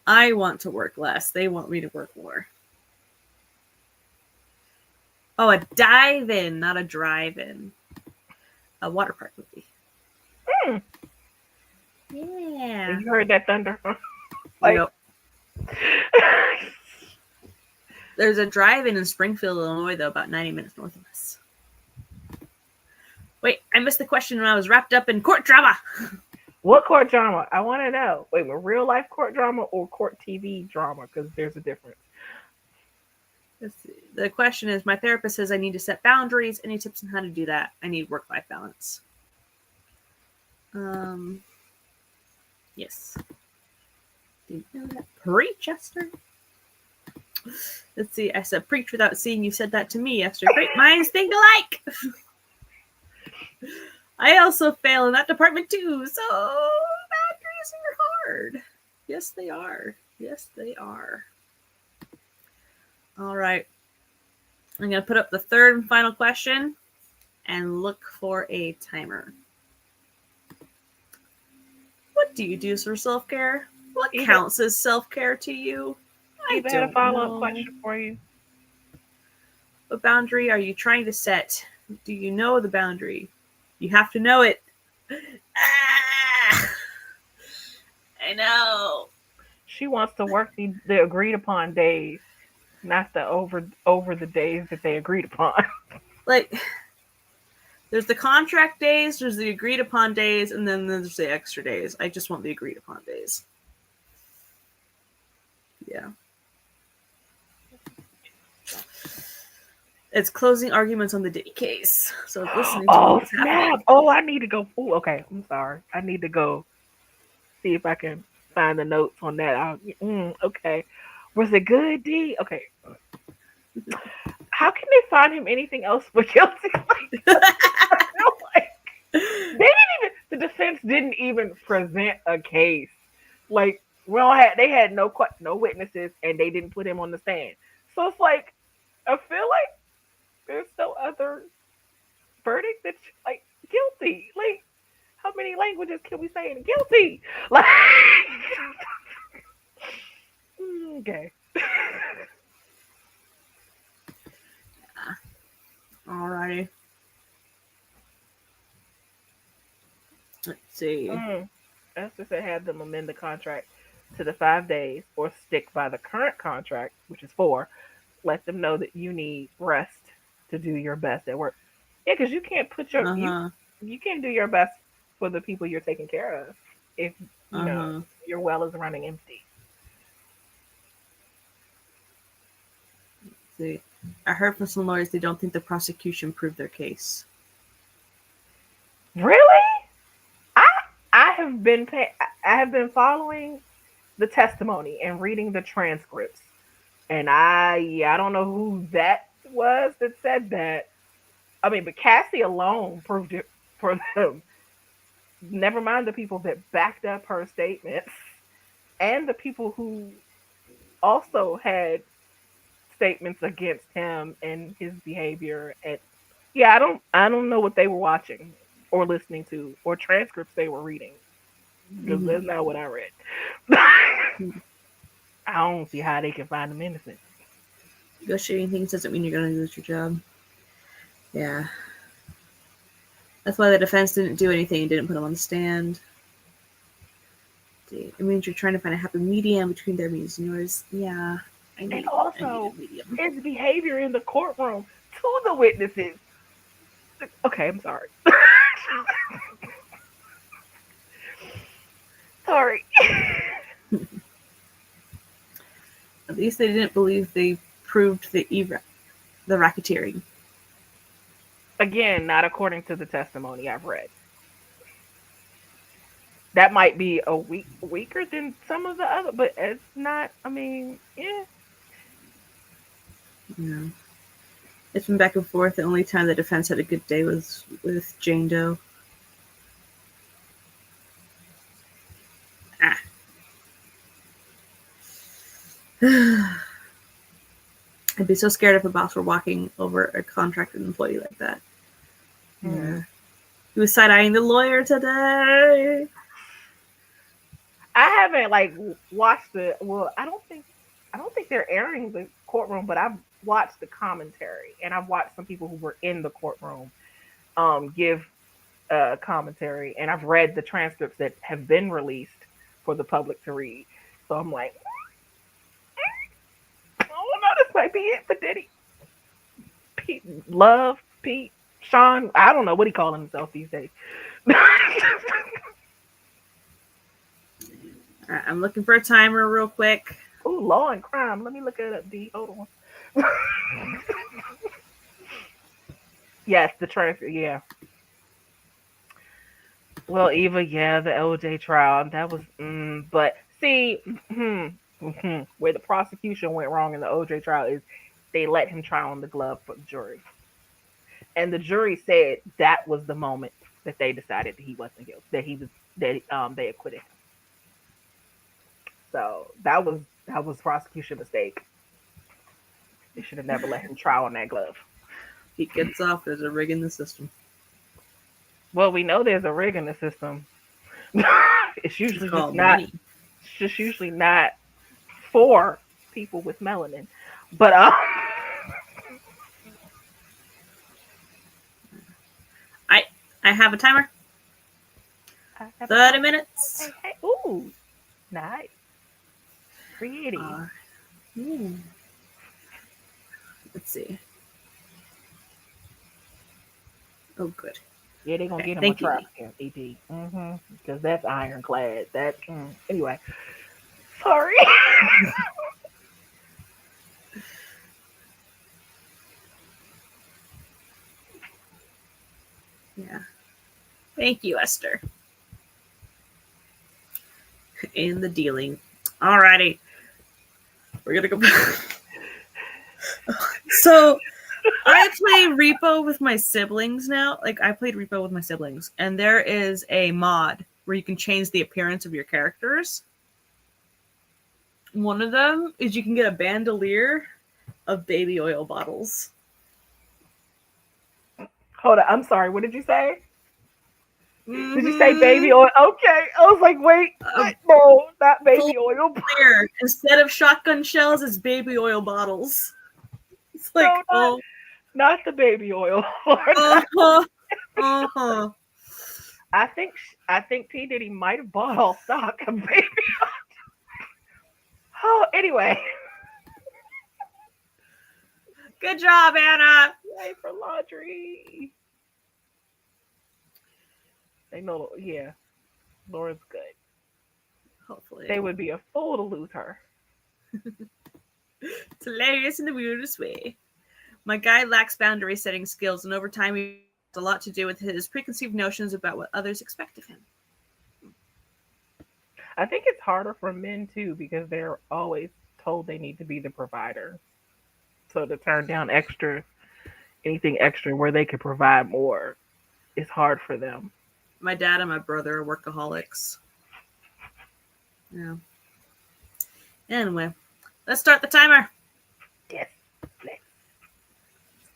[SPEAKER 1] I want to work less. They want me to work more. Oh, a dive-in, not a drive-in. A water park movie. Yeah.
[SPEAKER 2] You heard that thunder?
[SPEAKER 1] Yep. There's a drive-in in Springfield, Illinois, though, about 90 minutes north of us. Wait, I missed the question when I was wrapped up in court drama.
[SPEAKER 2] What court drama? I want to know. Wait, real life court drama or court TV drama? Because there's a difference.
[SPEAKER 1] Let's see. The question is, my therapist says I need to set boundaries. Any tips on how to do that? I need work-life balance. Yes. Didn't know that. Preach, Esther. Let's see. I said preach without seeing you said that to me, Esther. Great minds think alike. I also fail in that department too. So boundaries are hard. Yes, they are. Yes, they are. All right. I'm going to put up the third and final question and look for a timer. What do you do for self-care? What counts as self-care to you? I
[SPEAKER 2] had a follow-up question for you.
[SPEAKER 1] What boundary are you trying to set Do you know the boundary? You have to know it. Ah! I know.
[SPEAKER 2] She wants to work the agreed upon days, not the over the days that they agreed upon.
[SPEAKER 1] Like, there's the contract days, there's the agreed upon days, and then there's the extra days. I just want the agreed upon days. Yeah. It's closing arguments on the Diddy case. So it's listening to
[SPEAKER 2] Oh
[SPEAKER 1] what's
[SPEAKER 2] snap!
[SPEAKER 1] happening.
[SPEAKER 2] Oh, I need to go. Oh, okay. I'm sorry. I need to go see if I can find the notes on that. Okay. Was it good, D? Okay. How can they find him anything else but guilty? The defense didn't even present a case. Like, they had no witnesses, and they didn't put him on the stand. So it's like, I feel like there's no other verdict that's like guilty. Like, how many languages can we say in guilty? Like, okay.
[SPEAKER 1] Alrighty. Let's see.
[SPEAKER 2] SSA had them amend the contract to the 5 days or stick by the current contract, which is 4. Let them know that you need rest to do your best at work. Yeah, because you can't put you can't do your best for the people you're taking care of if you know your well is running empty.
[SPEAKER 1] Let's see. I heard from some lawyers they don't think the prosecution proved their case.
[SPEAKER 2] Really? I have been following the testimony and reading the transcripts, and I don't know who that was that said that. I mean, but Cassie alone proved it for them. Never mind the people that backed up her statements and the people who also had statements against him and his behavior. And yeah, I don't know what they were watching or listening to or transcripts they were reading, because that's not what I read. I don't see how they can find him innocent.
[SPEAKER 1] Negotiating things doesn't mean you're going to lose your job. Yeah. That's why the defense didn't do anything and didn't put him on the stand. It means you're trying to find a happy medium between their views and yours. Yeah.
[SPEAKER 2] And also, his behavior in the courtroom to the witnesses. Okay, I'm sorry. Sorry.
[SPEAKER 1] At least they didn't believe they proved the racketeering.
[SPEAKER 2] Again, not according to the testimony I've read. That might be a weaker than some of the other, but it's not. I mean, yeah.
[SPEAKER 1] Yeah. It's been back and forth. The only time the defense had a good day was with Jane Doe. I'd be so scared if a boss were walking over a contracted employee like that. Yeah. He was side-eyeing the lawyer today.
[SPEAKER 2] I haven't watched the. Well, I don't think they're airing the courtroom, but I've watched the commentary, and I've watched some people who were in the courtroom give commentary, and I've read the transcripts that have been released for the public to read. So I'm like, oh no, this might be it for Diddy. Pete, Sean, I don't know what he calling himself these days.
[SPEAKER 1] Alright, I'm looking for a timer real quick.
[SPEAKER 2] Oh, law and crime. Let me look it up, D. Hold on. Yes, the transfer. Yeah. Well, Eva, yeah, the OJ trial. That was, but see, where the prosecution went wrong in the OJ trial is they let him try on the glove for the jury. And the jury said that was the moment that they decided that he wasn't guilty, they acquitted him. So that was prosecution mistake. They should have never let him try on that glove.
[SPEAKER 1] He gets off. There's a rig in the system.
[SPEAKER 2] Well, we know there's a rig in the system. It's usually just not. It's just usually not for people with melanin. But
[SPEAKER 1] I have a timer.
[SPEAKER 2] I have a
[SPEAKER 1] 30
[SPEAKER 2] time.
[SPEAKER 1] minutes.
[SPEAKER 2] Hey, hey. Ooh, nice. Pretty.
[SPEAKER 1] Hmm. Let's see. Oh, good.
[SPEAKER 2] Yeah, they're gonna
[SPEAKER 1] Okay,
[SPEAKER 2] get him a
[SPEAKER 1] thank you,
[SPEAKER 2] trap
[SPEAKER 1] D.
[SPEAKER 2] camp, ED. Because that's ironclad. Anyway. Sorry.
[SPEAKER 1] Yeah. Thank you, Esther. In the dealing. Alrighty. We're gonna go back. So I play Repo with my siblings now. Like I played Repo with my siblings, and there is a mod where you can change the appearance of your characters. One of them is you can get a bandolier of baby oil bottles.
[SPEAKER 2] Hold on. I'm sorry. What did you say? Did you say baby
[SPEAKER 1] Mm-hmm.
[SPEAKER 2] oil? Okay. I was like, wait,
[SPEAKER 1] A
[SPEAKER 2] what? No, not
[SPEAKER 1] full
[SPEAKER 2] baby oil.
[SPEAKER 1] clear. Instead of shotgun shells, it's baby oil bottles. It's
[SPEAKER 2] No,
[SPEAKER 1] like,
[SPEAKER 2] not
[SPEAKER 1] oh,
[SPEAKER 2] not the baby oil.
[SPEAKER 1] uh-huh, uh-huh.
[SPEAKER 2] I think P Diddy might have bought all stock of baby. Oh, anyway.
[SPEAKER 1] Good job, Anna.
[SPEAKER 2] Yay for laundry. They know, yeah, Laura's good.
[SPEAKER 1] Hopefully.
[SPEAKER 2] They would be a fool to lose her.
[SPEAKER 1] It's hilarious in the weirdest way. My guy lacks boundary setting skills, and over time, he has a lot to do with his preconceived notions about what others expect of him.
[SPEAKER 2] I think it's harder for men too because they're always told they need to be the provider. So to turn down anything extra where they could provide more is hard for them.
[SPEAKER 1] My dad and my brother are workaholics. Yeah. Anyway, let's start the timer.
[SPEAKER 2] Yes. Let's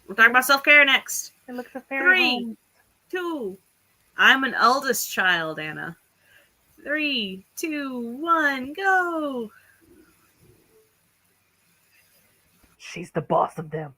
[SPEAKER 1] We're talking about self care next.
[SPEAKER 2] look for fairy
[SPEAKER 1] 3,
[SPEAKER 2] home.
[SPEAKER 1] 2. I'm an eldest child, Anna. 3, 2, 1, go.
[SPEAKER 2] She's the boss of them.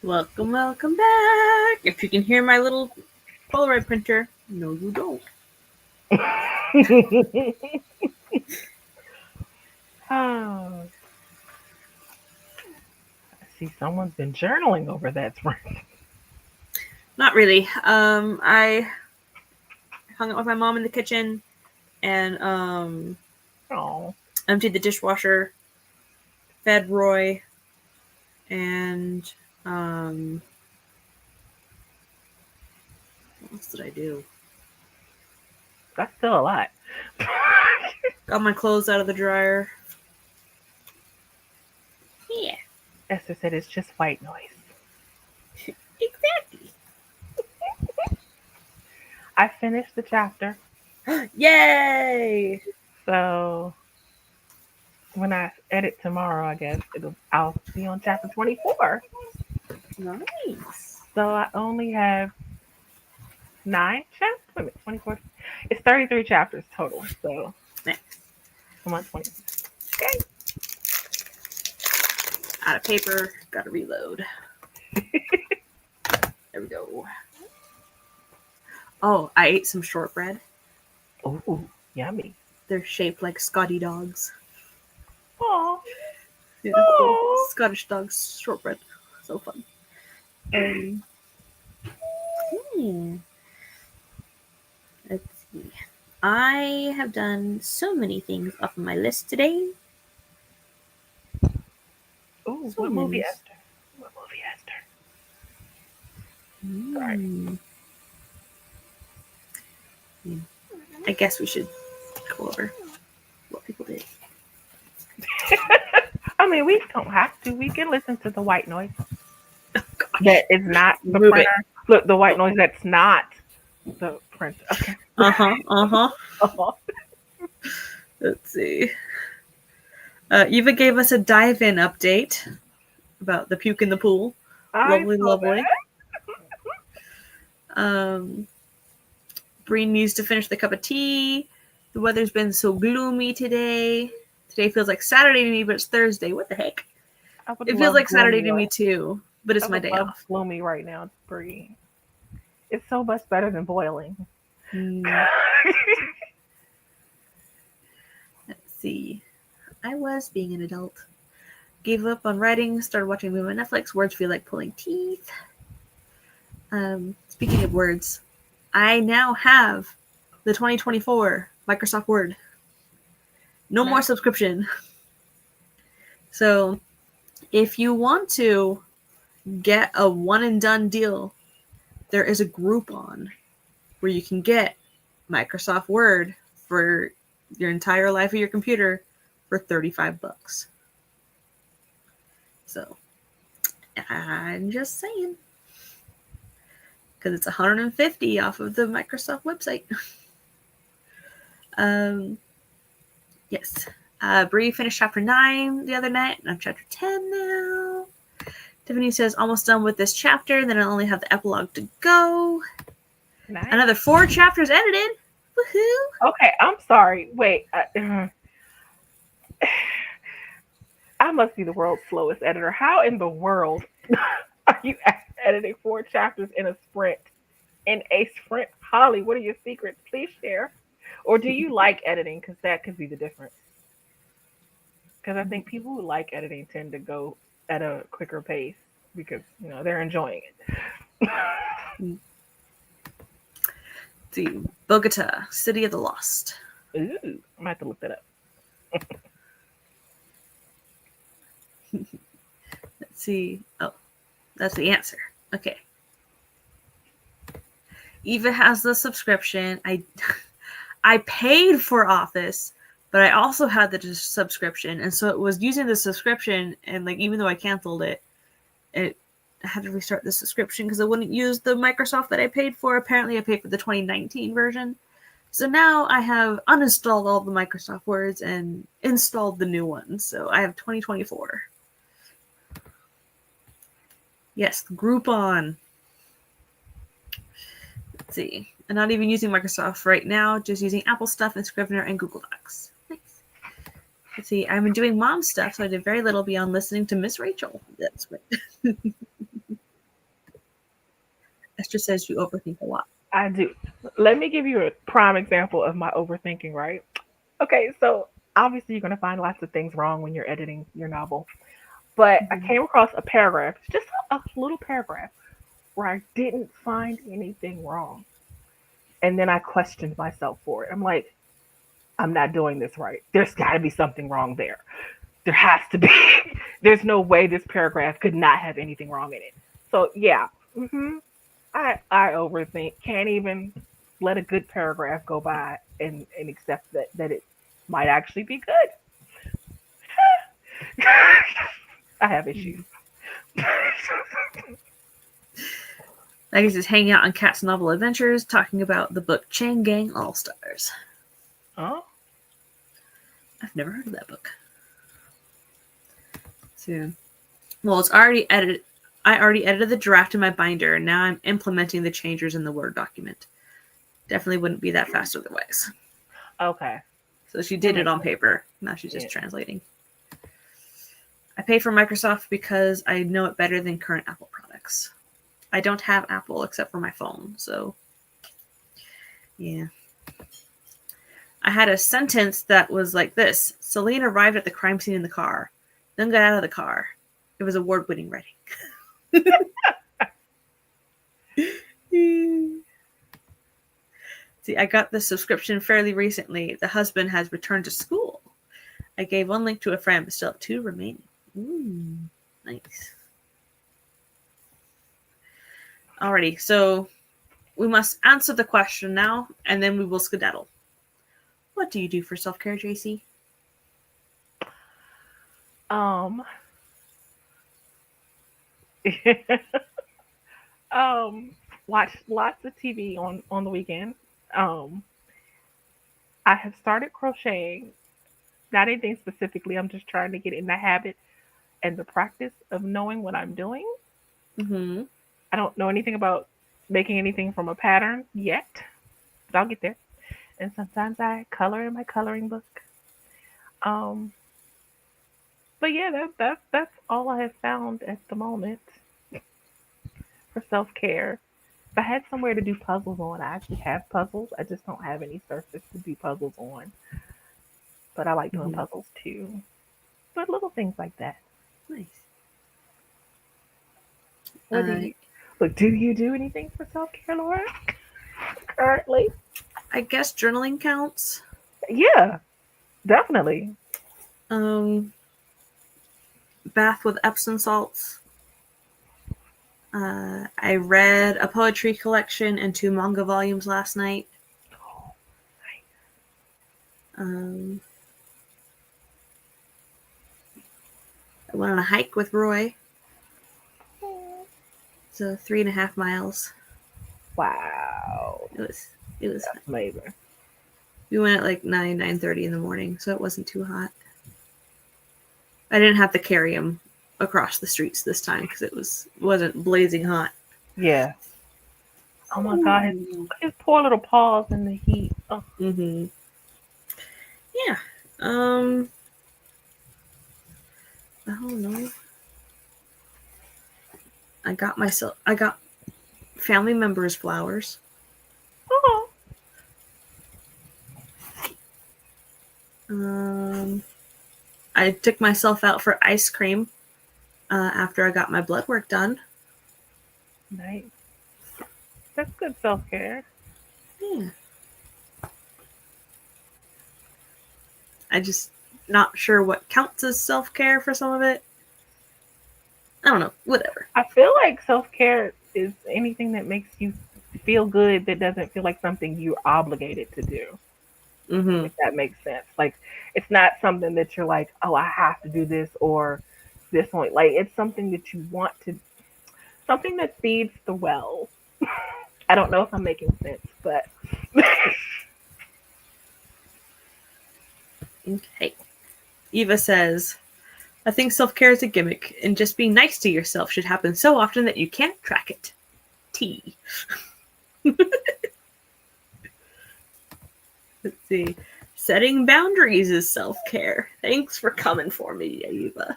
[SPEAKER 1] Welcome, welcome back. If you can hear my little Polaroid printer, no, you don't.
[SPEAKER 2] Oh, I see someone's been journaling over that spring.
[SPEAKER 1] Not really. I hung out with my mom in the kitchen and
[SPEAKER 2] Oh,
[SPEAKER 1] emptied the dishwasher, fed Roy, and what else did I do?
[SPEAKER 2] that's still a lot.
[SPEAKER 1] Got my clothes out of the dryer. Yeah,
[SPEAKER 2] Esther said it's just white noise.
[SPEAKER 1] exactly.
[SPEAKER 2] I finished the chapter,
[SPEAKER 1] Yay!
[SPEAKER 2] so when I edit tomorrow, I guess I'll be on chapter 24.
[SPEAKER 1] Nice.
[SPEAKER 2] So I only have 9 chapters. Wait a minute, 24. It's 33 chapters total. So
[SPEAKER 1] Nice.
[SPEAKER 2] I'm on 20. Okay.
[SPEAKER 1] Out of paper. Gotta reload. There we go. Oh, I ate some shortbread.
[SPEAKER 2] Ooh, yummy.
[SPEAKER 1] They're shaped like Scotty dogs.
[SPEAKER 2] Oh,
[SPEAKER 1] Yeah,
[SPEAKER 2] Aw.
[SPEAKER 1] Scottish dogs shortbread. So fun. Hmm. Let's see. I have done so many things off of my list today.
[SPEAKER 2] Ooh,
[SPEAKER 1] So
[SPEAKER 2] what movie,
[SPEAKER 1] many.
[SPEAKER 2] Esther? What movie, Esther? Sorry.
[SPEAKER 1] I guess we should go over what people did.
[SPEAKER 2] I mean, we don't have to. We can listen to the white noise.
[SPEAKER 1] Oh, gosh.
[SPEAKER 2] That is not the
[SPEAKER 1] Move
[SPEAKER 2] printer.
[SPEAKER 1] it.
[SPEAKER 2] Look, the white noise that's not the printer. Okay.
[SPEAKER 1] Let's see. Eva gave us a dive-in update about the puke in the pool.
[SPEAKER 2] I
[SPEAKER 1] Lovely,
[SPEAKER 2] saw
[SPEAKER 1] lovely. Breen needs to finish the cup of tea. The weather's been so gloomy today. Today feels like Saturday to me, but it's Thursday. What the heck? It feels like Saturday to me too, but it's my day off.
[SPEAKER 2] Gloomy right now. It's pretty. It's so much better than boiling.
[SPEAKER 1] Let's see. I was being an adult. Gave up on writing, started watching a movie on Netflix. Words feel like pulling teeth. Speaking of words, I now have the 2024 Microsoft Word. No more subscription. So if you want to get a one and done deal, there is a Groupon where you can get Microsoft Word for your entire life of your computer for $35. So I'm just saying, because it's $150 off of the Microsoft website. Yes. Bree finished chapter 9 the other night, and I'm chapter 10 now. Tiffany says, almost done with this chapter, and then I only have the epilogue to go.
[SPEAKER 2] Nice.
[SPEAKER 1] Another 4 chapters edited. Woohoo!
[SPEAKER 2] Okay, I'm sorry. Wait. I must be the world's slowest editor. How in the world are you editing 4 chapters in a sprint? In a sprint? Holly, what are your secrets? Please share. Or do you like editing? Because that could be the difference. Because I think people who like editing tend to go at a quicker pace because, they're enjoying it.
[SPEAKER 1] Let's see. Bogota, City of the Lost.
[SPEAKER 2] Ooh, I might have to look that up.
[SPEAKER 1] Let's see. Oh, that's the answer. Okay. Eva has the subscription. I paid for Office, but I also had the subscription, and so it was using the subscription, and even though I canceled it, I had to restart the subscription because I wouldn't use the Microsoft that I paid for. Apparently, I paid for the 2019 version. So now I have uninstalled all the Microsoft Words and installed the new ones. So I have 2024. Yes, Groupon. Let's see. I'm not even using Microsoft right now, just using Apple stuff and Scrivener and Google Docs. Nice. Let's see. I've been doing mom stuff, so I did very little beyond listening to Miss Rachel. That's right. Esther says you overthink a lot.
[SPEAKER 2] I do. Let me give you a prime example of my overthinking, right? Okay, so obviously you're going to find lots of things wrong when you're editing your novel. But I
[SPEAKER 1] Mhm.
[SPEAKER 2] came across a paragraph, just a little paragraph, where I didn't find anything wrong. And then I questioned myself for it. I'm like, I'm not doing this right. There's got to be something wrong there. There has to be. There's no way this paragraph could not have anything wrong in it. So yeah, I overthink. Can't even let a good paragraph go by and accept that it might actually be good. I have issues.
[SPEAKER 1] Mhm. I guess is hanging out on Cat's Novel Adventures, talking about the book Chain Gang All Stars.
[SPEAKER 2] Oh,
[SPEAKER 1] I've never heard of that book. So, well, it's already edited. I already edited the draft in my binder, and now I'm implementing the changes in the Word document. Definitely wouldn't be that fast otherwise.
[SPEAKER 2] okay.
[SPEAKER 1] So she
[SPEAKER 2] That
[SPEAKER 1] did it
[SPEAKER 2] makes
[SPEAKER 1] on
[SPEAKER 2] sense.
[SPEAKER 1] paper. Now she's
[SPEAKER 2] Yeah.
[SPEAKER 1] just translating. I pay for Microsoft because I know it better than current Apple products. I don't have Apple except for my phone, so yeah. I had a sentence that was like this: Celine arrived at the crime scene in the car, then got out of the car. It was award-winning writing. See, I got this subscription fairly recently. The husband has returned to school. I gave one link to a friend, but still have 2 remaining. Ooh, nice. Alrighty, so we must answer the question now, and then we will skedaddle. What do you do for self-care, JC?
[SPEAKER 2] Um. um. Watch lots of TV on the weekend. Um. I have started crocheting. Not anything specifically. I'm just trying to get in the habit and the practice of knowing what I'm doing.
[SPEAKER 1] Mm-hmm.
[SPEAKER 2] I don't know anything about making anything from a pattern yet, but I'll get there. And sometimes I color in my coloring book. Um, but yeah, that's all I have found at the moment for self care. If I had somewhere to do puzzles on, I actually have puzzles. I just don't have any surface to do puzzles on. But I like doing
[SPEAKER 1] Mm-hmm.
[SPEAKER 2] puzzles too. But little things like that.
[SPEAKER 1] Nice.
[SPEAKER 2] What do you look? Do you do anything for self care, Laura? Currently?
[SPEAKER 1] I guess journaling counts.
[SPEAKER 2] Yeah, definitely.
[SPEAKER 1] Um, bath with Epsom salts. I read a poetry collection and 2 manga volumes last night. Um, I went on a hike with Roy. So 3.5 miles.
[SPEAKER 2] Wow,
[SPEAKER 1] It was fun.
[SPEAKER 2] that's amazing.
[SPEAKER 1] We went at like 9:30 in the morning, so it wasn't too hot. I didn't have to carry him across the streets this time because wasn't blazing hot.
[SPEAKER 2] Yeah. Oh my God,
[SPEAKER 1] Ooh.
[SPEAKER 2] his poor little paws in the heat. Oh,
[SPEAKER 1] Mm-hmm. Yeah. Um. I don't know. I got family members flowers.
[SPEAKER 2] oh,
[SPEAKER 1] Um. I took myself out for ice cream after I got my blood work done.
[SPEAKER 2] nice. That's good self care.
[SPEAKER 1] Yeah. I just not sure what counts as self care for some of it. I don't know. Whatever.
[SPEAKER 2] I feel like self care is anything that makes you feel good that doesn't feel like something you're obligated to do.
[SPEAKER 1] Mm-hmm.
[SPEAKER 2] If that makes sense. Like it's not something that you're like, oh, I have to do this or this one. Like it's something that you want to, something that feeds the well. I don't know if I'm making sense, but
[SPEAKER 1] Okay. Eva says, I think self care is a gimmick, and just being nice to yourself should happen so often that you can't track it. T. Let's see. Setting boundaries is self care. Thanks for coming for me, Eva.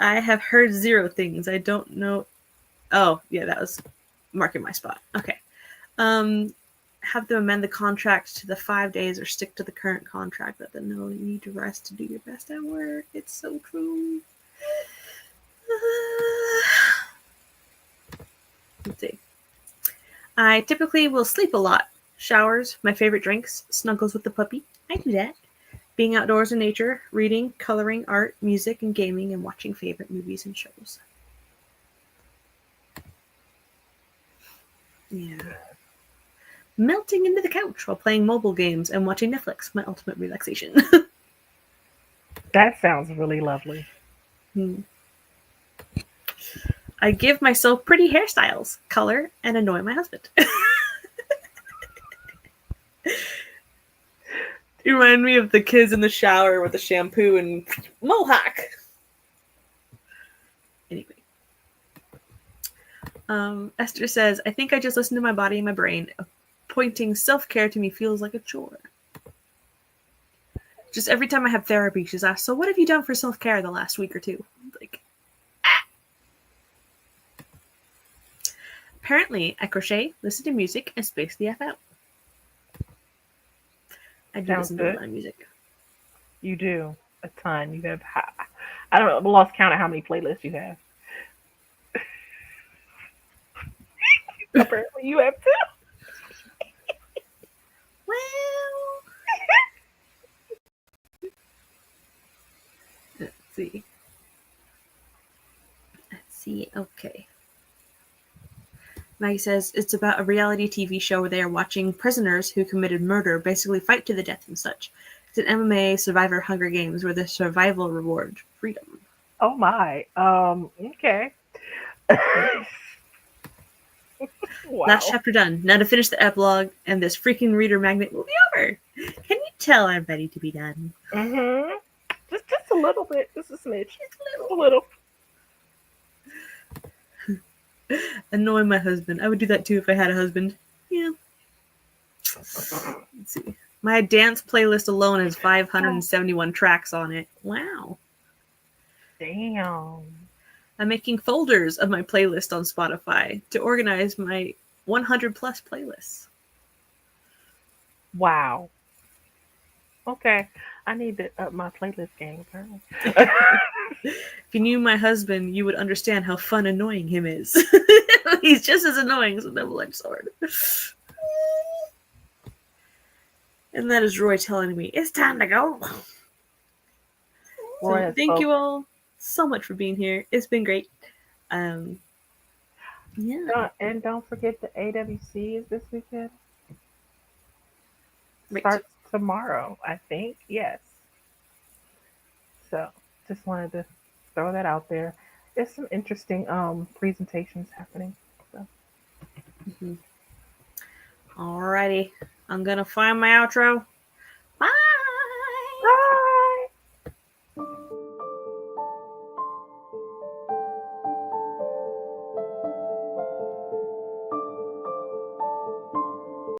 [SPEAKER 1] I have heard 0 things. I don't know. Oh, yeah, that was marking my spot. Okay. Have them amend the contract to the 5 days or stick to the current contract. Let them know you need to rest to do your best at work. It's so true. Let's see. I typically will sleep a lot. Showers, my favorite drinks, snuggles with the puppy. I do that. Being outdoors in nature, reading, coloring, art, music, and gaming, and watching favorite movies and shows. Yeah. Melting into the couch while playing mobile games and watching Netflix, my ultimate relaxation.
[SPEAKER 2] That sounds really lovely.
[SPEAKER 1] I give myself pretty hairstyles, color, and annoy my husband. You remind me of the kids in the shower with the shampoo and mohawk. Anyway. Esther says, I think I just listen to my body and my brain. Appointing self-care to me feels like a chore. Just every time I have therapy, she's asked, so what have you done for self-care the last week or two? Like, Apparently, I crochet, listen to music, and space the F out. I do
[SPEAKER 2] Sounds
[SPEAKER 1] listen to a
[SPEAKER 2] good.
[SPEAKER 1] lot of music.
[SPEAKER 2] You do a ton. You have, I don't know, I lost count of how many playlists you have. Apparently, you have two.
[SPEAKER 1] Well, let's see. Okay. Maggie says it's about a reality TV show where they are watching prisoners who committed murder basically fight to the death and such. It's an MMA Survivor Hunger Games where the survival reward freedom.
[SPEAKER 2] Oh my. Okay. Wow.
[SPEAKER 1] Last chapter done. Now to finish the epilogue, and this freaking reader magnet will be over. Can you tell I'm ready to be done?
[SPEAKER 2] Mm-hmm. Just a little bit. Just a smidge. Just a little.
[SPEAKER 1] Annoy my husband. I would do that too if I had a husband. Yeah. Let's see. My dance playlist alone has 571 tracks on it. Wow.
[SPEAKER 2] Damn.
[SPEAKER 1] I'm making folders of my playlist on Spotify to organize my 100 plus playlists.
[SPEAKER 2] Wow. Okay. I need to up my playlist game, apparently.
[SPEAKER 1] If you knew my husband, you would understand how fun annoying him is. He's just as annoying as a double-edged sword. And that is Roy telling me, it's time to go.
[SPEAKER 2] Roy
[SPEAKER 1] So thank you all so much for being here. It's been great. Yeah.
[SPEAKER 2] And don't forget the AWC is this weekend.
[SPEAKER 1] Right.
[SPEAKER 2] Starts tomorrow, I think. Yes. So just wanted to throw that out there. There's some interesting presentations happening. So.
[SPEAKER 1] Alrighty. I'm gonna find my outro.